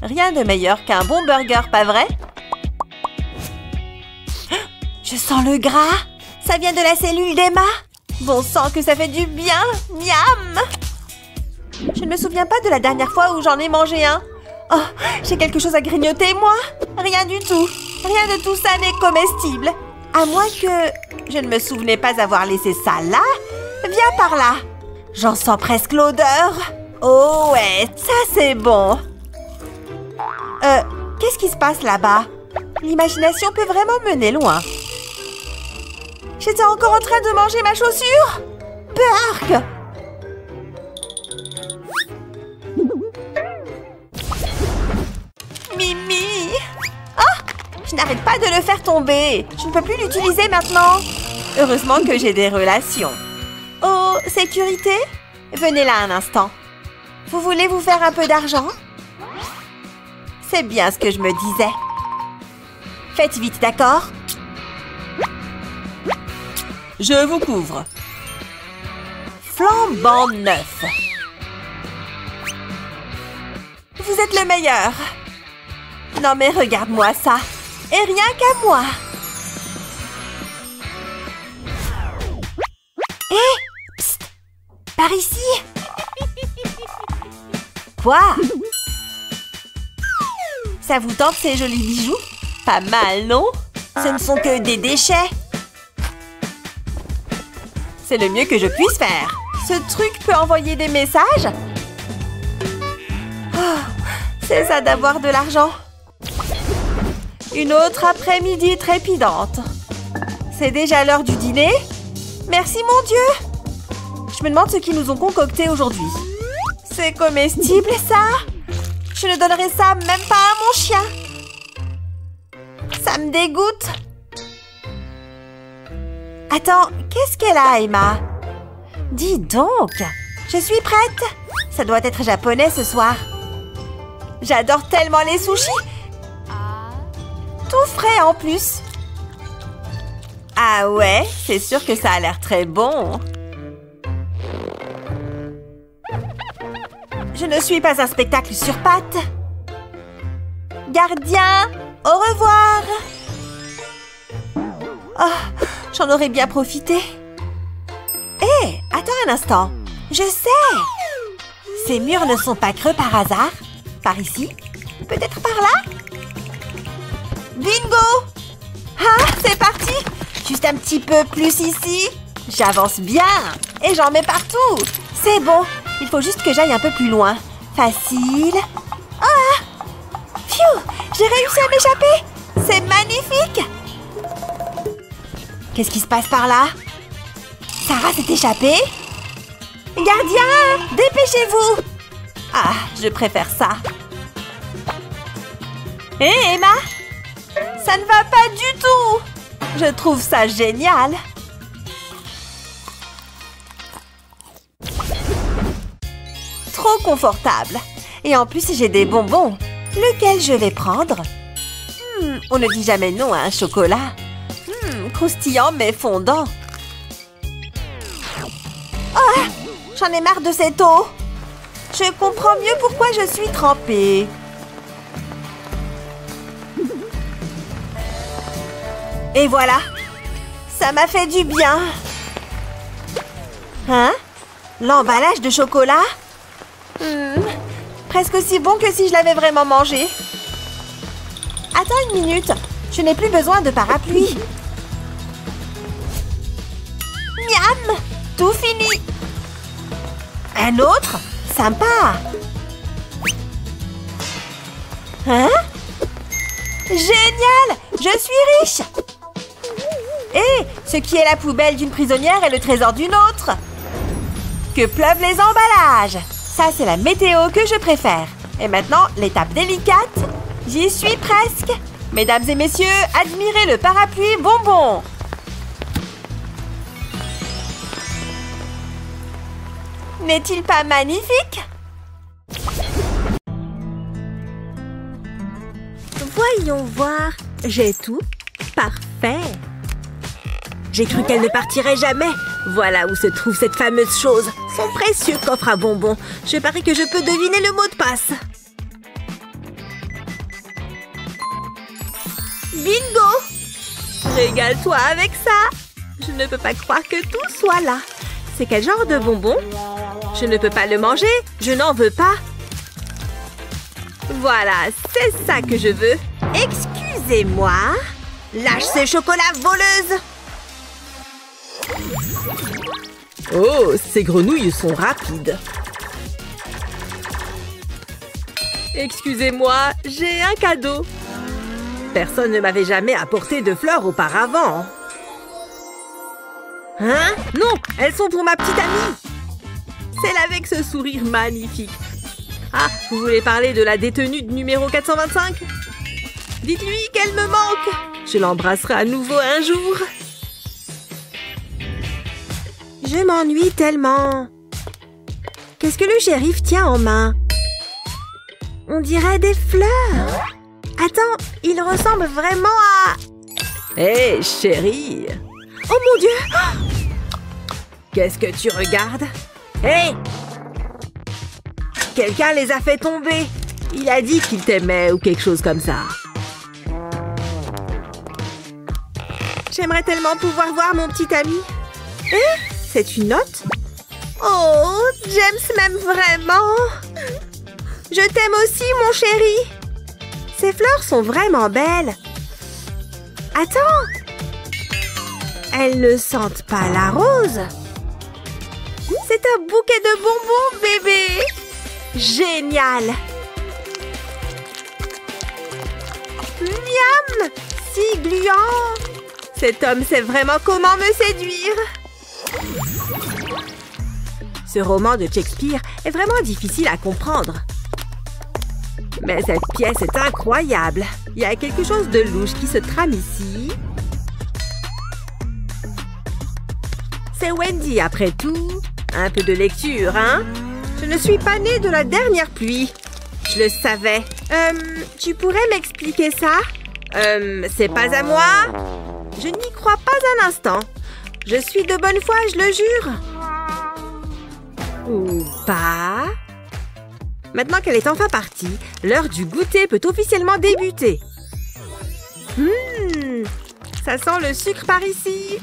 Rien de meilleur qu'un bon burger, pas vrai? Je sens le gras. Ça vient de la cellule d'Emma. Bon sang que ça fait du bien. Miam! Je ne me souviens pas de la dernière fois où j'en ai mangé un. Oh, j'ai quelque chose à grignoter, moi? Rien du tout. Rien de tout ça n'est comestible. À moins que je ne me souvenais pas avoir laissé ça là. Viens par là. J'en sens presque l'odeur. Oh ouais, ça c'est bon. Qu'est-ce qui se passe là-bas? L'imagination peut vraiment mener loin. J'étais encore en train de manger ma chaussure? Parc! Mimi! Ah! Je n'arrête pas de le faire tomber. Je ne peux plus l'utiliser maintenant. Heureusement que j'ai des relations. Oh, sécurité? Venez là un instant. Vous voulez vous faire un peu d'argent? C'est bien ce que je me disais. Faites vite, d'accord? Je vous couvre. Flambant neuf. Vous êtes le meilleur. Non mais regarde-moi ça. Et rien qu'à moi. Hé! Psst! Par ici. Quoi? Ça vous tente ces jolis bijoux? Pas mal, non? Ce ne sont que des déchets. C'est le mieux que je puisse faire. Ce truc peut envoyer des messages? Oh, c'est ça d'avoir de l'argent. Une autre après-midi trépidante. C'est déjà l'heure du dîner? Merci mon Dieu! Je me demande ce qu'ils nous ont concocté aujourd'hui. C'est comestible ça? Je ne donnerai ça même pas à mon chien. Ça me dégoûte. Attends, qu'est-ce qu'elle a, Emma? Dis donc, je suis prête. Ça doit être japonais ce soir. J'adore tellement les sushis. Tout frais en plus. Ah ouais, c'est sûr que ça a l'air très bon. Je ne suis pas un spectacle sur pattes. Gardien, au revoir. Oh, j'en aurais bien profité. Hé, attends un instant. Je sais. Ces murs ne sont pas creux par hasard. Par ici? Peut-être par là? Bingo! Ah, c'est parti! Juste un petit peu plus ici. J'avance bien. Et j'en mets partout. C'est bon. Il faut juste que j'aille un peu plus loin. Facile. Ah! Phew! J'ai réussi à m'échapper. C'est magnifique. Qu'est-ce qui se passe par là? Sarah s'est échappée? Gardien! Dépêchez-vous! Ah, je préfère ça. Hé, Emma! Ça ne va pas du tout! Je trouve ça génial! Trop confortable! Et en plus, j'ai des bonbons. Lequel je vais prendre? On ne dit jamais non à un chocolat. Croustillant mais fondant. Oh! J'en ai marre de cette eau! Je comprends mieux pourquoi je suis trempée. Et voilà! Ça m'a fait du bien! Hein? L'emballage de chocolat? Presque aussi bon que si je l'avais vraiment mangé. Attends une minute! Je n'ai plus besoin de parapluie. Miam! Tout fini! Un autre? Sympa! Hein? Génial! Je suis riche! Et ce qui est la poubelle d'une prisonnière est le trésor d'une autre. Que pleuvent les emballages! Ça, c'est la météo que je préfère. Et maintenant, l'étape délicate. J'y suis presque. Mesdames et messieurs, admirez le parapluie bonbon. N'est-il pas magnifique? Voyons voir. J'ai tout. Parfait. J'ai cru qu'elle ne partirait jamais. Voilà où se trouve cette fameuse chose. Son précieux coffre à bonbons. Je parie que je peux deviner le mot de passe. Bingo! Régale-toi avec ça. Je ne peux pas croire que tout soit là. C'est quel genre de bonbon? Je ne peux pas le manger. Je n'en veux pas. Voilà, c'est ça que je veux. Excusez-moi. Lâche ce chocolat voleuse. Oh, ces grenouilles sont rapides. Excusez-moi, j'ai un cadeau. Personne ne m'avait jamais apporté de fleurs auparavant. Hein? Non, elles sont pour ma petite amie. Celle avec ce sourire magnifique. Ah, vous voulez parler de la détenue de numéro 425? Dites-lui qu'elle me manque. Je l'embrasserai à nouveau un jour. Je m'ennuie tellement. Qu'est-ce que le shérif tient en main? On dirait des fleurs. Attends, il ressemble vraiment à... Hé, chérie. Oh mon Dieu! Qu'est-ce que tu regardes? Hé! Quelqu'un les a fait tomber. Il a dit qu'il t'aimait ou quelque chose comme ça. J'aimerais tellement pouvoir voir mon petit ami. Eh? C'est une note? Oh, James m'aime vraiment. Je t'aime aussi, mon chéri. Ces fleurs sont vraiment belles. Attends. Elles ne sentent pas la rose. C'est un bouquet de bonbons, bébé. Génial. Miam. Si gluant. Cet homme sait vraiment comment me séduire. Ce roman de Shakespeare est vraiment difficile à comprendre. Mais cette pièce est incroyable. Il y a quelque chose de louche qui se trame ici. C'est Wendy, après tout. Un peu de lecture, hein? Je ne suis pas née de la dernière pluie. Je le savais. Tu pourrais m'expliquer ça? C'est pas à moi? Je n'y crois pas un instant. Je suis de bonne foi, je le jure. Ou pas. Maintenant qu'elle est enfin partie, l'heure du goûter peut officiellement débuter. Ça sent le sucre par ici.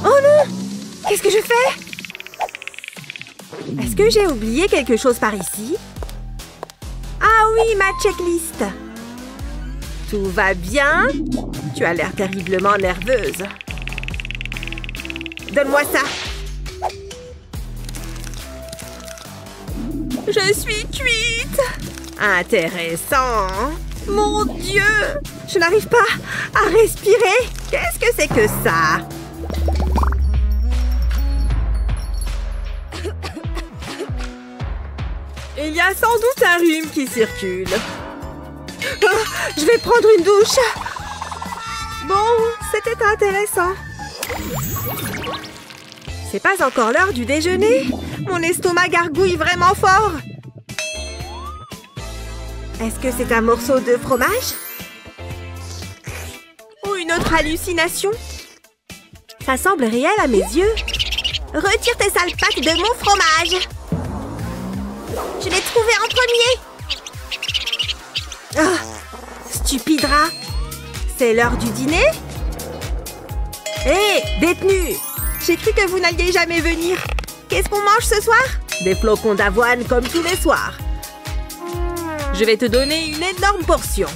Oh non! Qu'est-ce que je fais? Est-ce que j'ai oublié quelque chose par ici? Ah oui, ma checklist. Tout va bien? Tu as l'air terriblement nerveuse. Donne-moi ça. Je suis cuite. Intéressant. Mon Dieu, je n'arrive pas à respirer. Qu'est-ce que c'est que ça? Il y a sans doute un rhume qui circule. Oh, je vais prendre une douche. Bon, c'était intéressant. C'est pas encore l'heure du déjeuner. Mon estomac gargouille vraiment fort. Est-ce que c'est un morceau de fromage? Ou une autre hallucination? Ça semble réel à mes yeux. Retire tes sales pattes de mon fromage. Je l'ai trouvé en premier. Oh, stupide rat. C'est l'heure du dîner? Hé, détenu! J'ai cru que vous n'alliez jamais venir. Qu'est-ce qu'on mange ce soir? Des flocons d'avoine comme tous les soirs. Je vais te donner une énorme portion.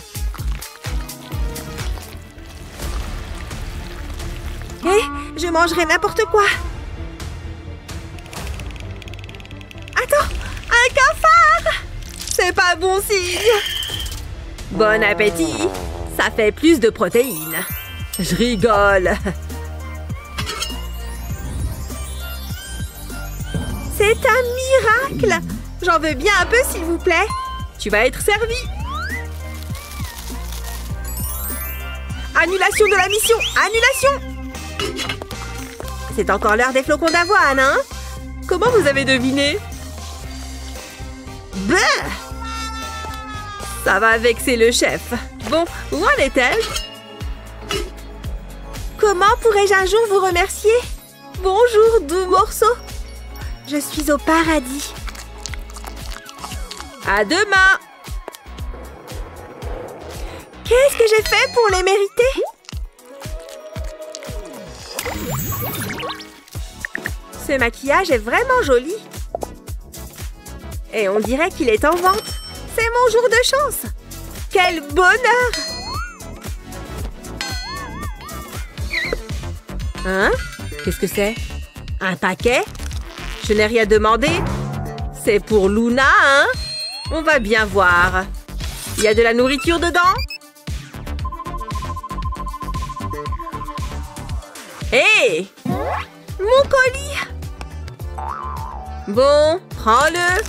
Hé, je mangerai n'importe quoi. Attends, un cafard! C'est pas bon signe. Bon appétit. Ça fait plus de protéines. Je rigole. C'est un miracle. J'en veux bien un peu, s'il vous plaît. Tu vas être servi. Annulation de la mission. Annulation. C'est encore l'heure des flocons d'avoine, hein? Comment vous avez deviné? Bah! Ça va vexer le chef. Bon, où en est-elle? Comment pourrais-je un jour vous remercier? Bonjour, doux morceau. Je suis au paradis. À demain. Qu'est-ce que j'ai fait pour les mériter? Ce maquillage est vraiment joli. Et on dirait qu'il est en vente. C'est mon jour de chance. Quel bonheur! Hein? Qu'est-ce que c'est? Un paquet? Je n'ai rien demandé. C'est pour Luna, hein? On va bien voir. Il y a de la nourriture dedans? Hé! Mon colis! Bon, prends-le.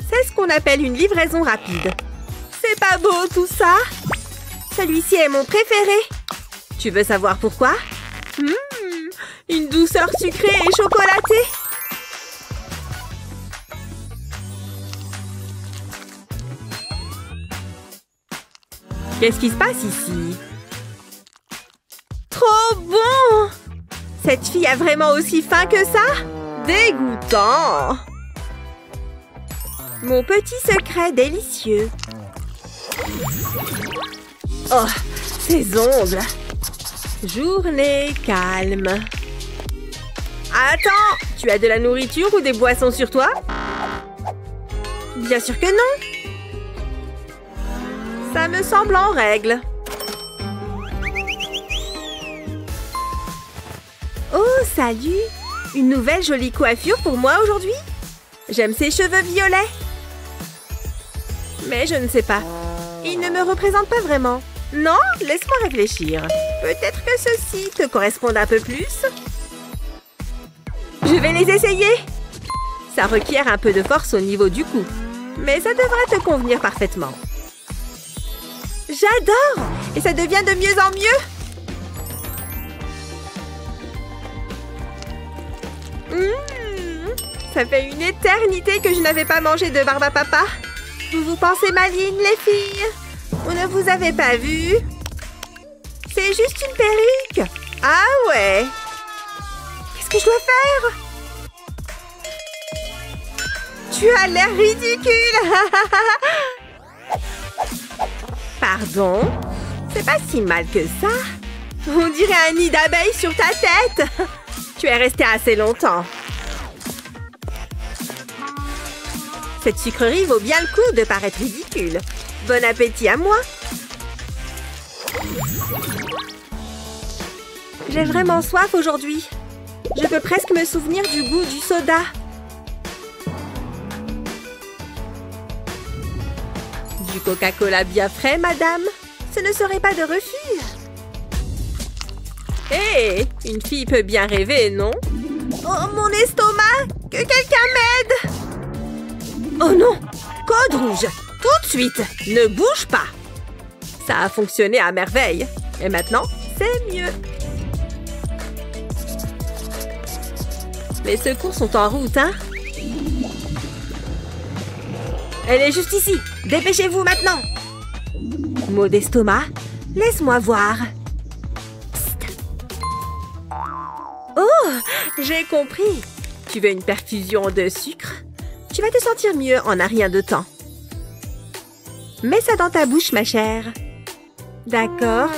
C'est ce qu'on appelle une livraison rapide. C'est pas beau tout ça? Celui-ci est mon préféré. Tu veux savoir pourquoi? Une douceur sucrée et chocolatée. Qu'est-ce qui se passe ici? Trop bon! Cette fille a vraiment aussi faim que ça? Dégoûtant! Mon petit secret délicieux. Oh, ces ongles! Journée calme. Attends! Tu as de la nourriture ou des boissons sur toi? Bien sûr que non! Ça me semble en règle. Oh, salut! Une nouvelle jolie coiffure pour moi aujourd'hui? J'aime ces cheveux violets. Mais je ne sais pas. Ils ne me représentent pas vraiment. Non, laisse-moi réfléchir. Peut-être que ceux-ci te correspondent un peu plus. Je vais les essayer. Ça requiert un peu de force au niveau du cou. Mais ça devrait te convenir parfaitement. J'adore! Et ça devient de mieux en mieux. Ça fait une éternité que je n'avais pas mangé de barbe à papa. Vous pensez maline, les filles? Vous ne vous avez pas vu? C'est juste une perruque. Ah ouais? Qu'est-ce que je dois faire? Tu as l'air ridicule. Pardon? C'est pas si mal que ça. On dirait un nid d'abeilles sur ta tête. Tu es resté assez longtemps. Cette sucrerie vaut bien le coup de paraître ridicule. Bon appétit à moi. J'ai vraiment soif aujourd'hui. Je peux presque me souvenir du goût du soda. Du Coca-Cola bien frais, madame? Ce ne serait pas de refus. Hé, une fille peut bien rêver, non? Oh, mon estomac! Que quelqu'un m'aide! Oh non! Code rouge! Tout de suite! Ne bouge pas! Ça a fonctionné à merveille. Et maintenant, c'est mieux. Les secours sont en route, hein? Elle est juste ici. Dépêchez-vous maintenant. Mot d'estomac, laisse-moi voir. Psst. Oh, j'ai compris. Tu veux une perfusion de sucre? Tu vas te sentir mieux en un rien de temps. Mets ça dans ta bouche, ma chère. D'accord.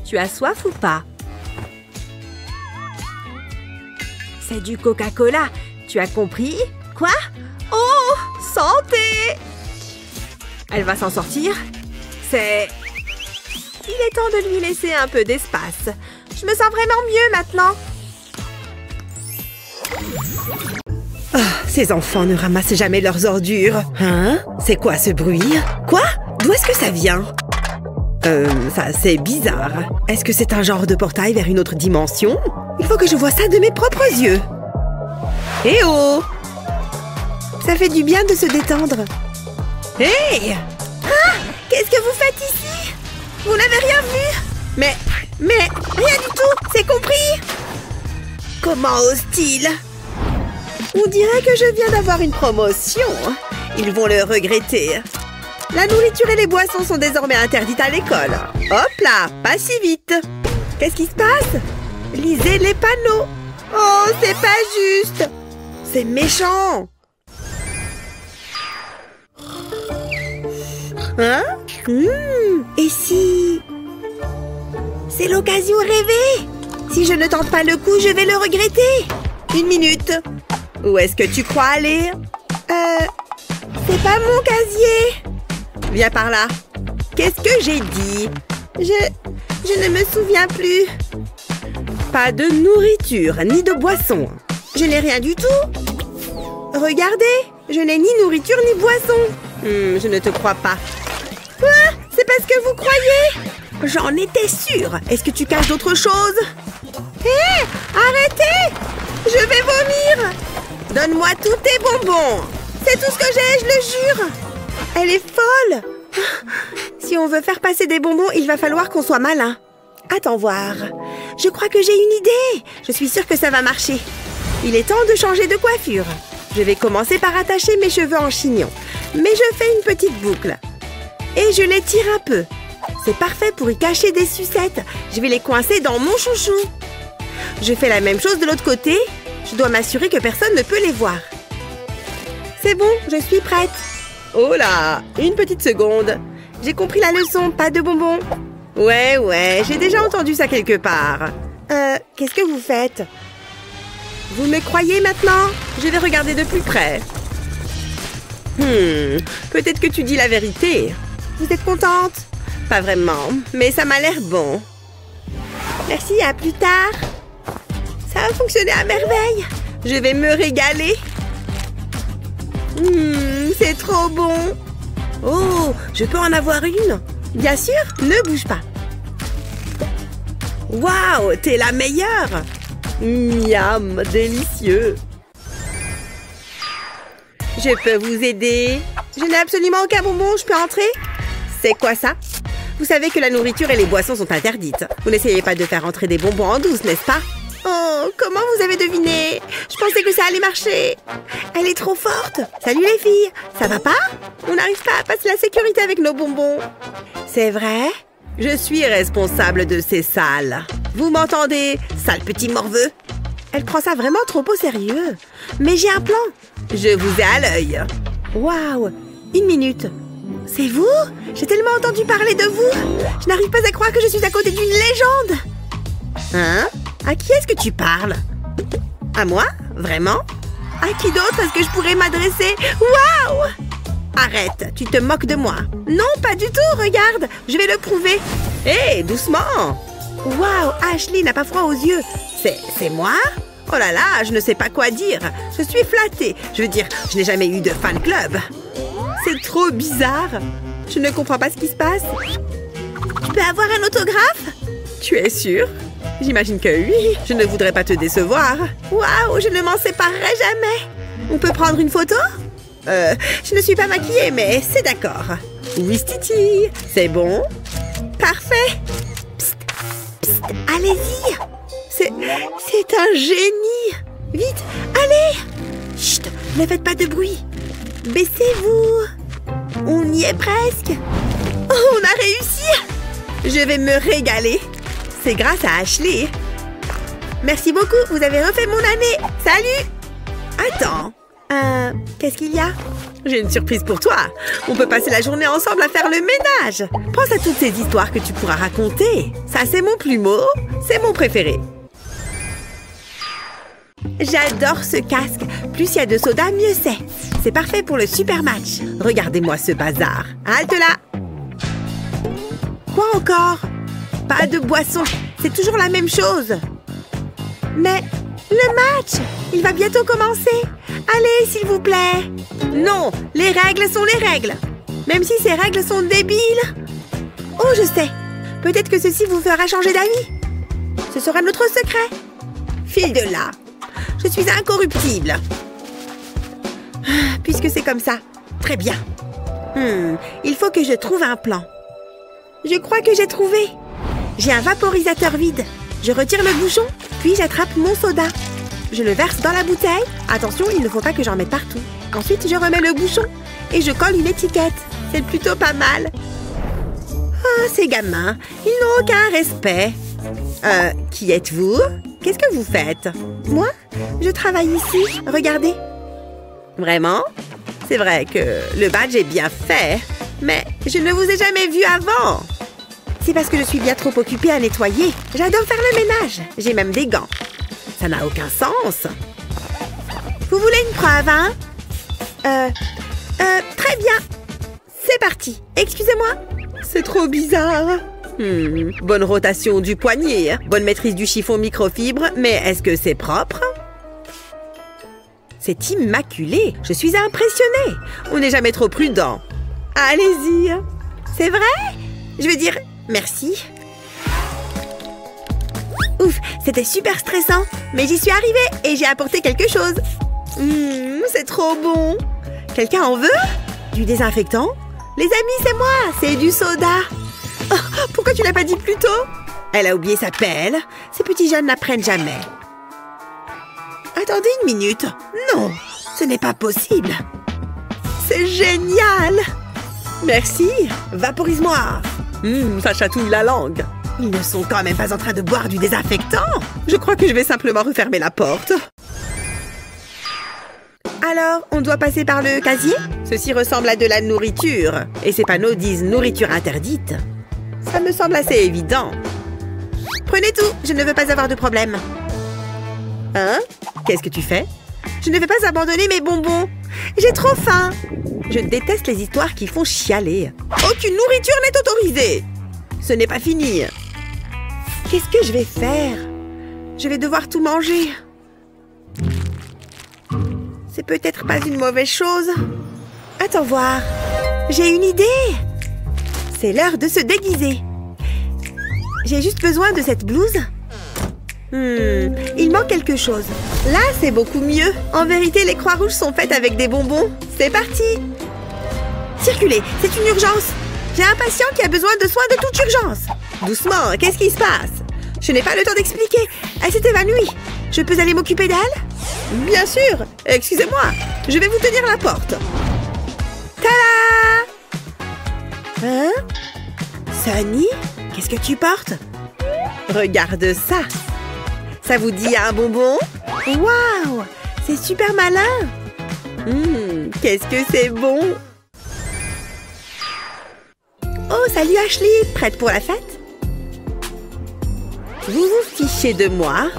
Tu as soif ou pas? C'est du Coca-Cola. Tu as compris? Quoi? Oh, santé! Elle va s'en sortir? C'est... Il est temps de lui laisser un peu d'espace. Je me sens vraiment mieux maintenant. Oh, ces enfants ne ramassent jamais leurs ordures. Hein? C'est quoi ce bruit? Quoi? D'où est-ce que ça vient? Ça, c'est bizarre. Est-ce que c'est un genre de portail vers une autre dimension? Il faut que je voie ça de mes propres yeux. Eh oh! Ça fait du bien de se détendre. Hey! Ah! Qu'est-ce que vous faites ici? Vous n'avez rien vu? Mais rien du tout, c'est compris? Comment ose-t-il? On dirait que je viens d'avoir une promotion. Ils vont le regretter. La nourriture et les boissons sont désormais interdites à l'école. Hop là, pas si vite. Qu'est-ce qui se passe? Lisez les panneaux. Oh, c'est pas juste. C'est méchant. Hein? Et si... C'est l'occasion rêvée. Si je ne tente pas le coup, je vais le regretter. Une minute. Où est-ce que tu crois aller? C'est pas mon casier. Viens par là. Qu'est-ce que j'ai dit? Je ne me souviens plus. Pas de nourriture, ni de boisson. Je n'ai rien du tout. Regardez, je n'ai ni nourriture ni boisson. Je ne te crois pas. Quoi? C'est parce que vous croyez? J'en étais sûre. Est-ce que tu caches d'autres choses? Hé! Arrêtez! Je vais vomir! Donne-moi tous tes bonbons. C'est tout ce que j'ai, je le jure. Elle est folle. Si on veut faire passer des bonbons, il va falloir qu'on soit malin. Attends voir. Je crois que j'ai une idée. Je suis sûre que ça va marcher. Il est temps de changer de coiffure. Je vais commencer par attacher mes cheveux en chignon. Mais je fais une petite boucle. Et je les tire un peu. C'est parfait pour y cacher des sucettes. Je vais les coincer dans mon chouchou. Je fais la même chose de l'autre côté. Je dois m'assurer que personne ne peut les voir. C'est bon, je suis prête. Oh là, une petite seconde. J'ai compris la leçon, pas de bonbons. Ouais, j'ai déjà entendu ça quelque part. Qu'est-ce que vous faites? Vous me croyez maintenant? Je vais regarder de plus près. Peut-être que tu dis la vérité. Vous êtes contente? Pas vraiment, mais ça m'a l'air bon. Merci, à plus tard. Ça a fonctionné à merveille. Je vais me régaler. C'est trop bon. Oh, je peux en avoir une? Bien sûr, ne bouge pas. Waouh, t'es la meilleure. Miam, délicieux. Je peux vous aider? Je n'ai absolument aucun bonbon, je peux entrer? C'est quoi ça? Vous savez que la nourriture et les boissons sont interdites. Vous n'essayez pas de faire entrer des bonbons en douce, n'est-ce pas? Oh, comment vous avez deviné? Je pensais que ça allait marcher. Elle est trop forte. Salut les filles, ça va pas? On n'arrive pas à passer la sécurité avec nos bonbons. C'est vrai? Je suis responsable de ces salles. Vous m'entendez, sale petit morveux? Elle prend ça vraiment trop au sérieux. Mais j'ai un plan. Je vous ai à l'œil. Waouh, une minute. C'est vous? J'ai tellement entendu parler de vous. Je n'arrive pas à croire que je suis à côté d'une légende. Hein? À qui est-ce que tu parles? À moi? Vraiment? À qui d'autre est-ce que je pourrais m'adresser? Waouh! Arrête, tu te moques de moi. Non, pas du tout, regarde, je vais le prouver. Hé, doucement. Waouh, Ashley n'a pas froid aux yeux. C'est moi? Oh là là, je ne sais pas quoi dire. Je suis flattée. Je veux dire, je n'ai jamais eu de fan club. C'est trop bizarre. Je ne comprends pas ce qui se passe. Je peux avoir un autographe? Tu es sûre? J'imagine que oui. Je ne voudrais pas te décevoir. Waouh, je ne m'en séparerai jamais. On peut prendre une photo? Je ne suis pas maquillée, mais c'est d'accord. Oui, Titi. C'est bon? Parfait. Psst, psst, allez-y. C'est un génie. Vite, allez. Chut, ne faites pas de bruit. Baissez-vous. On y est presque. Oh, on a réussi. Je vais me régaler. C'est grâce à Ashley. Merci beaucoup, vous avez refait mon année. Salut. Attends. Qu'est-ce qu'il y a? J'ai une surprise pour toi. On peut passer la journée ensemble à faire le ménage. Pense à toutes ces histoires que tu pourras raconter. Ça, c'est mon plumeau. C'est mon préféré. J'adore ce casque. Plus il y a de soda, mieux c'est. C'est parfait pour le super match. Regardez-moi ce bazar. Halte là. Quoi encore? Pas de boisson. C'est toujours la même chose. Mais le match, il va bientôt commencer. Allez, s'il vous plaît. Non, les règles sont les règles. Même si ces règles sont débiles. Oh, je sais. Peut-être que ceci vous fera changer d'avis. Ce sera notre secret. File de là. Je suis incorruptible. Puisque c'est comme ça. Très bien. Il faut que je trouve un plan. Je crois que j'ai trouvé. J'ai un vaporisateur vide. Je retire le bouchon, puis j'attrape mon soda. Je le verse dans la bouteille. Attention, il ne faut pas que j'en mette partout. Ensuite, je remets le bouchon et je colle une étiquette. C'est plutôt pas mal. Ah, ces gamins, ils n'ont aucun respect. Qui êtes-vous? Qu'est-ce que vous faites? Moi, je travaille ici. Regardez. Vraiment? C'est vrai que le badge est bien fait, mais je ne vous ai jamais vu avant. C'est parce que je suis bien trop occupée à nettoyer. J'adore faire le ménage. J'ai même des gants. Ça n'a aucun sens. Vous voulez une preuve, hein? Très bien. C'est parti. Excusez-moi. C'est trop bizarre. Bonne rotation du poignet, bonne maîtrise du chiffon microfibre, mais est-ce que c'est propre? C'est immaculé. Je suis impressionnée. On n'est jamais trop prudent. Allez-y. C'est vrai? Je veux dire, merci. Ouf, c'était super stressant. Mais j'y suis arrivée et j'ai apporté quelque chose. C'est trop bon. Quelqu'un en veut? Du désinfectant? Les amis, c'est moi. C'est du soda. Oh, pourquoi tu l'as pas dit plus tôt? Elle a oublié sa pelle. Ces petits jeunes n'apprennent jamais. Attendez une minute. Non, ce n'est pas possible. C'est génial. Merci. Vaporise-moi. Ça chatouille la langue. Ils ne sont quand même pas en train de boire du désinfectant. Je crois que je vais simplement refermer la porte. Alors, on doit passer par le casier? Ceci ressemble à de la nourriture. Et ces panneaux disent « nourriture interdite ». Ça me semble assez évident. Prenez tout, je ne veux pas avoir de problème. Hein? Qu'est-ce que tu fais? Je ne vais pas abandonner mes bonbons. J'ai trop faim. Je déteste les histoires qui font chialer. Aucune nourriture n'est autorisée. Ce n'est pas fini. Qu'est-ce que je vais faire? Je vais devoir tout manger. C'est peut-être pas une mauvaise chose. Attends voir. J'ai une idée. C'est l'heure de se déguiser. J'ai juste besoin de cette blouse. Il manque quelque chose. Là, c'est beaucoup mieux. En vérité, les croix rouges sont faites avec des bonbons. C'est parti. Circulez, c'est une urgence. J'ai un patient qui a besoin de soins de toute urgence. Doucement, qu'est-ce qui se passe? Je n'ai pas le temps d'expliquer. Elle s'est évanouie. Je peux aller m'occuper d'elle? Bien sûr. Excusez-moi. Je vais vous tenir la porte. Tada! Hein? Sunny? Qu'est-ce que tu portes? Regarde ça. Ça vous dit un bonbon? Waouh! C'est super malin. Qu'est-ce que c'est bon! Oh, salut Ashley! Prête pour la fête? Vous vous fichez de moi?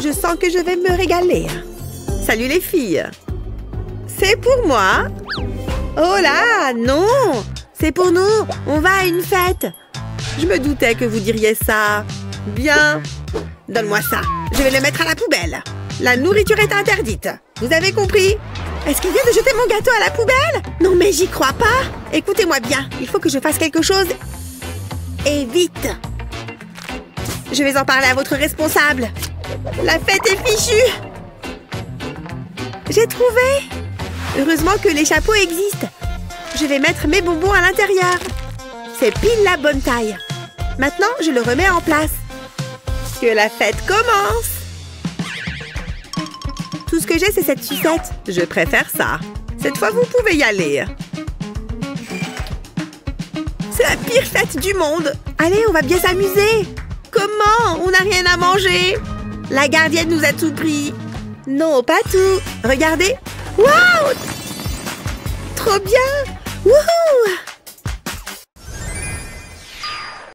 Je sens que je vais me régaler. Salut les filles! C'est pour moi? Oh là, non! C'est pour nous! On va à une fête! Je me doutais que vous diriez ça. Bien. Donne-moi ça. Je vais le mettre à la poubelle. La nourriture est interdite. Vous avez compris? Est-ce qu'il vient de jeter mon gâteau à la poubelle? Non mais j'y crois pas. Écoutez-moi bien. Il faut que je fasse quelque chose. Et vite. Je vais en parler à votre responsable. La fête est fichue. J'ai trouvé. Heureusement que les chapeaux existent. Je vais mettre mes bonbons à l'intérieur. C'est pile la bonne taille. Maintenant, je le remets en place. Que la fête commence. Tout ce que j'ai, c'est cette sucette. Je préfère ça. Cette fois, vous pouvez y aller. C'est la pire fête du monde. Allez, on va bien s'amuser. Comment? On n'a rien à manger. La gardienne nous a tout pris. Non, pas tout. Regardez. Waouh! Trop bien. Wouhou!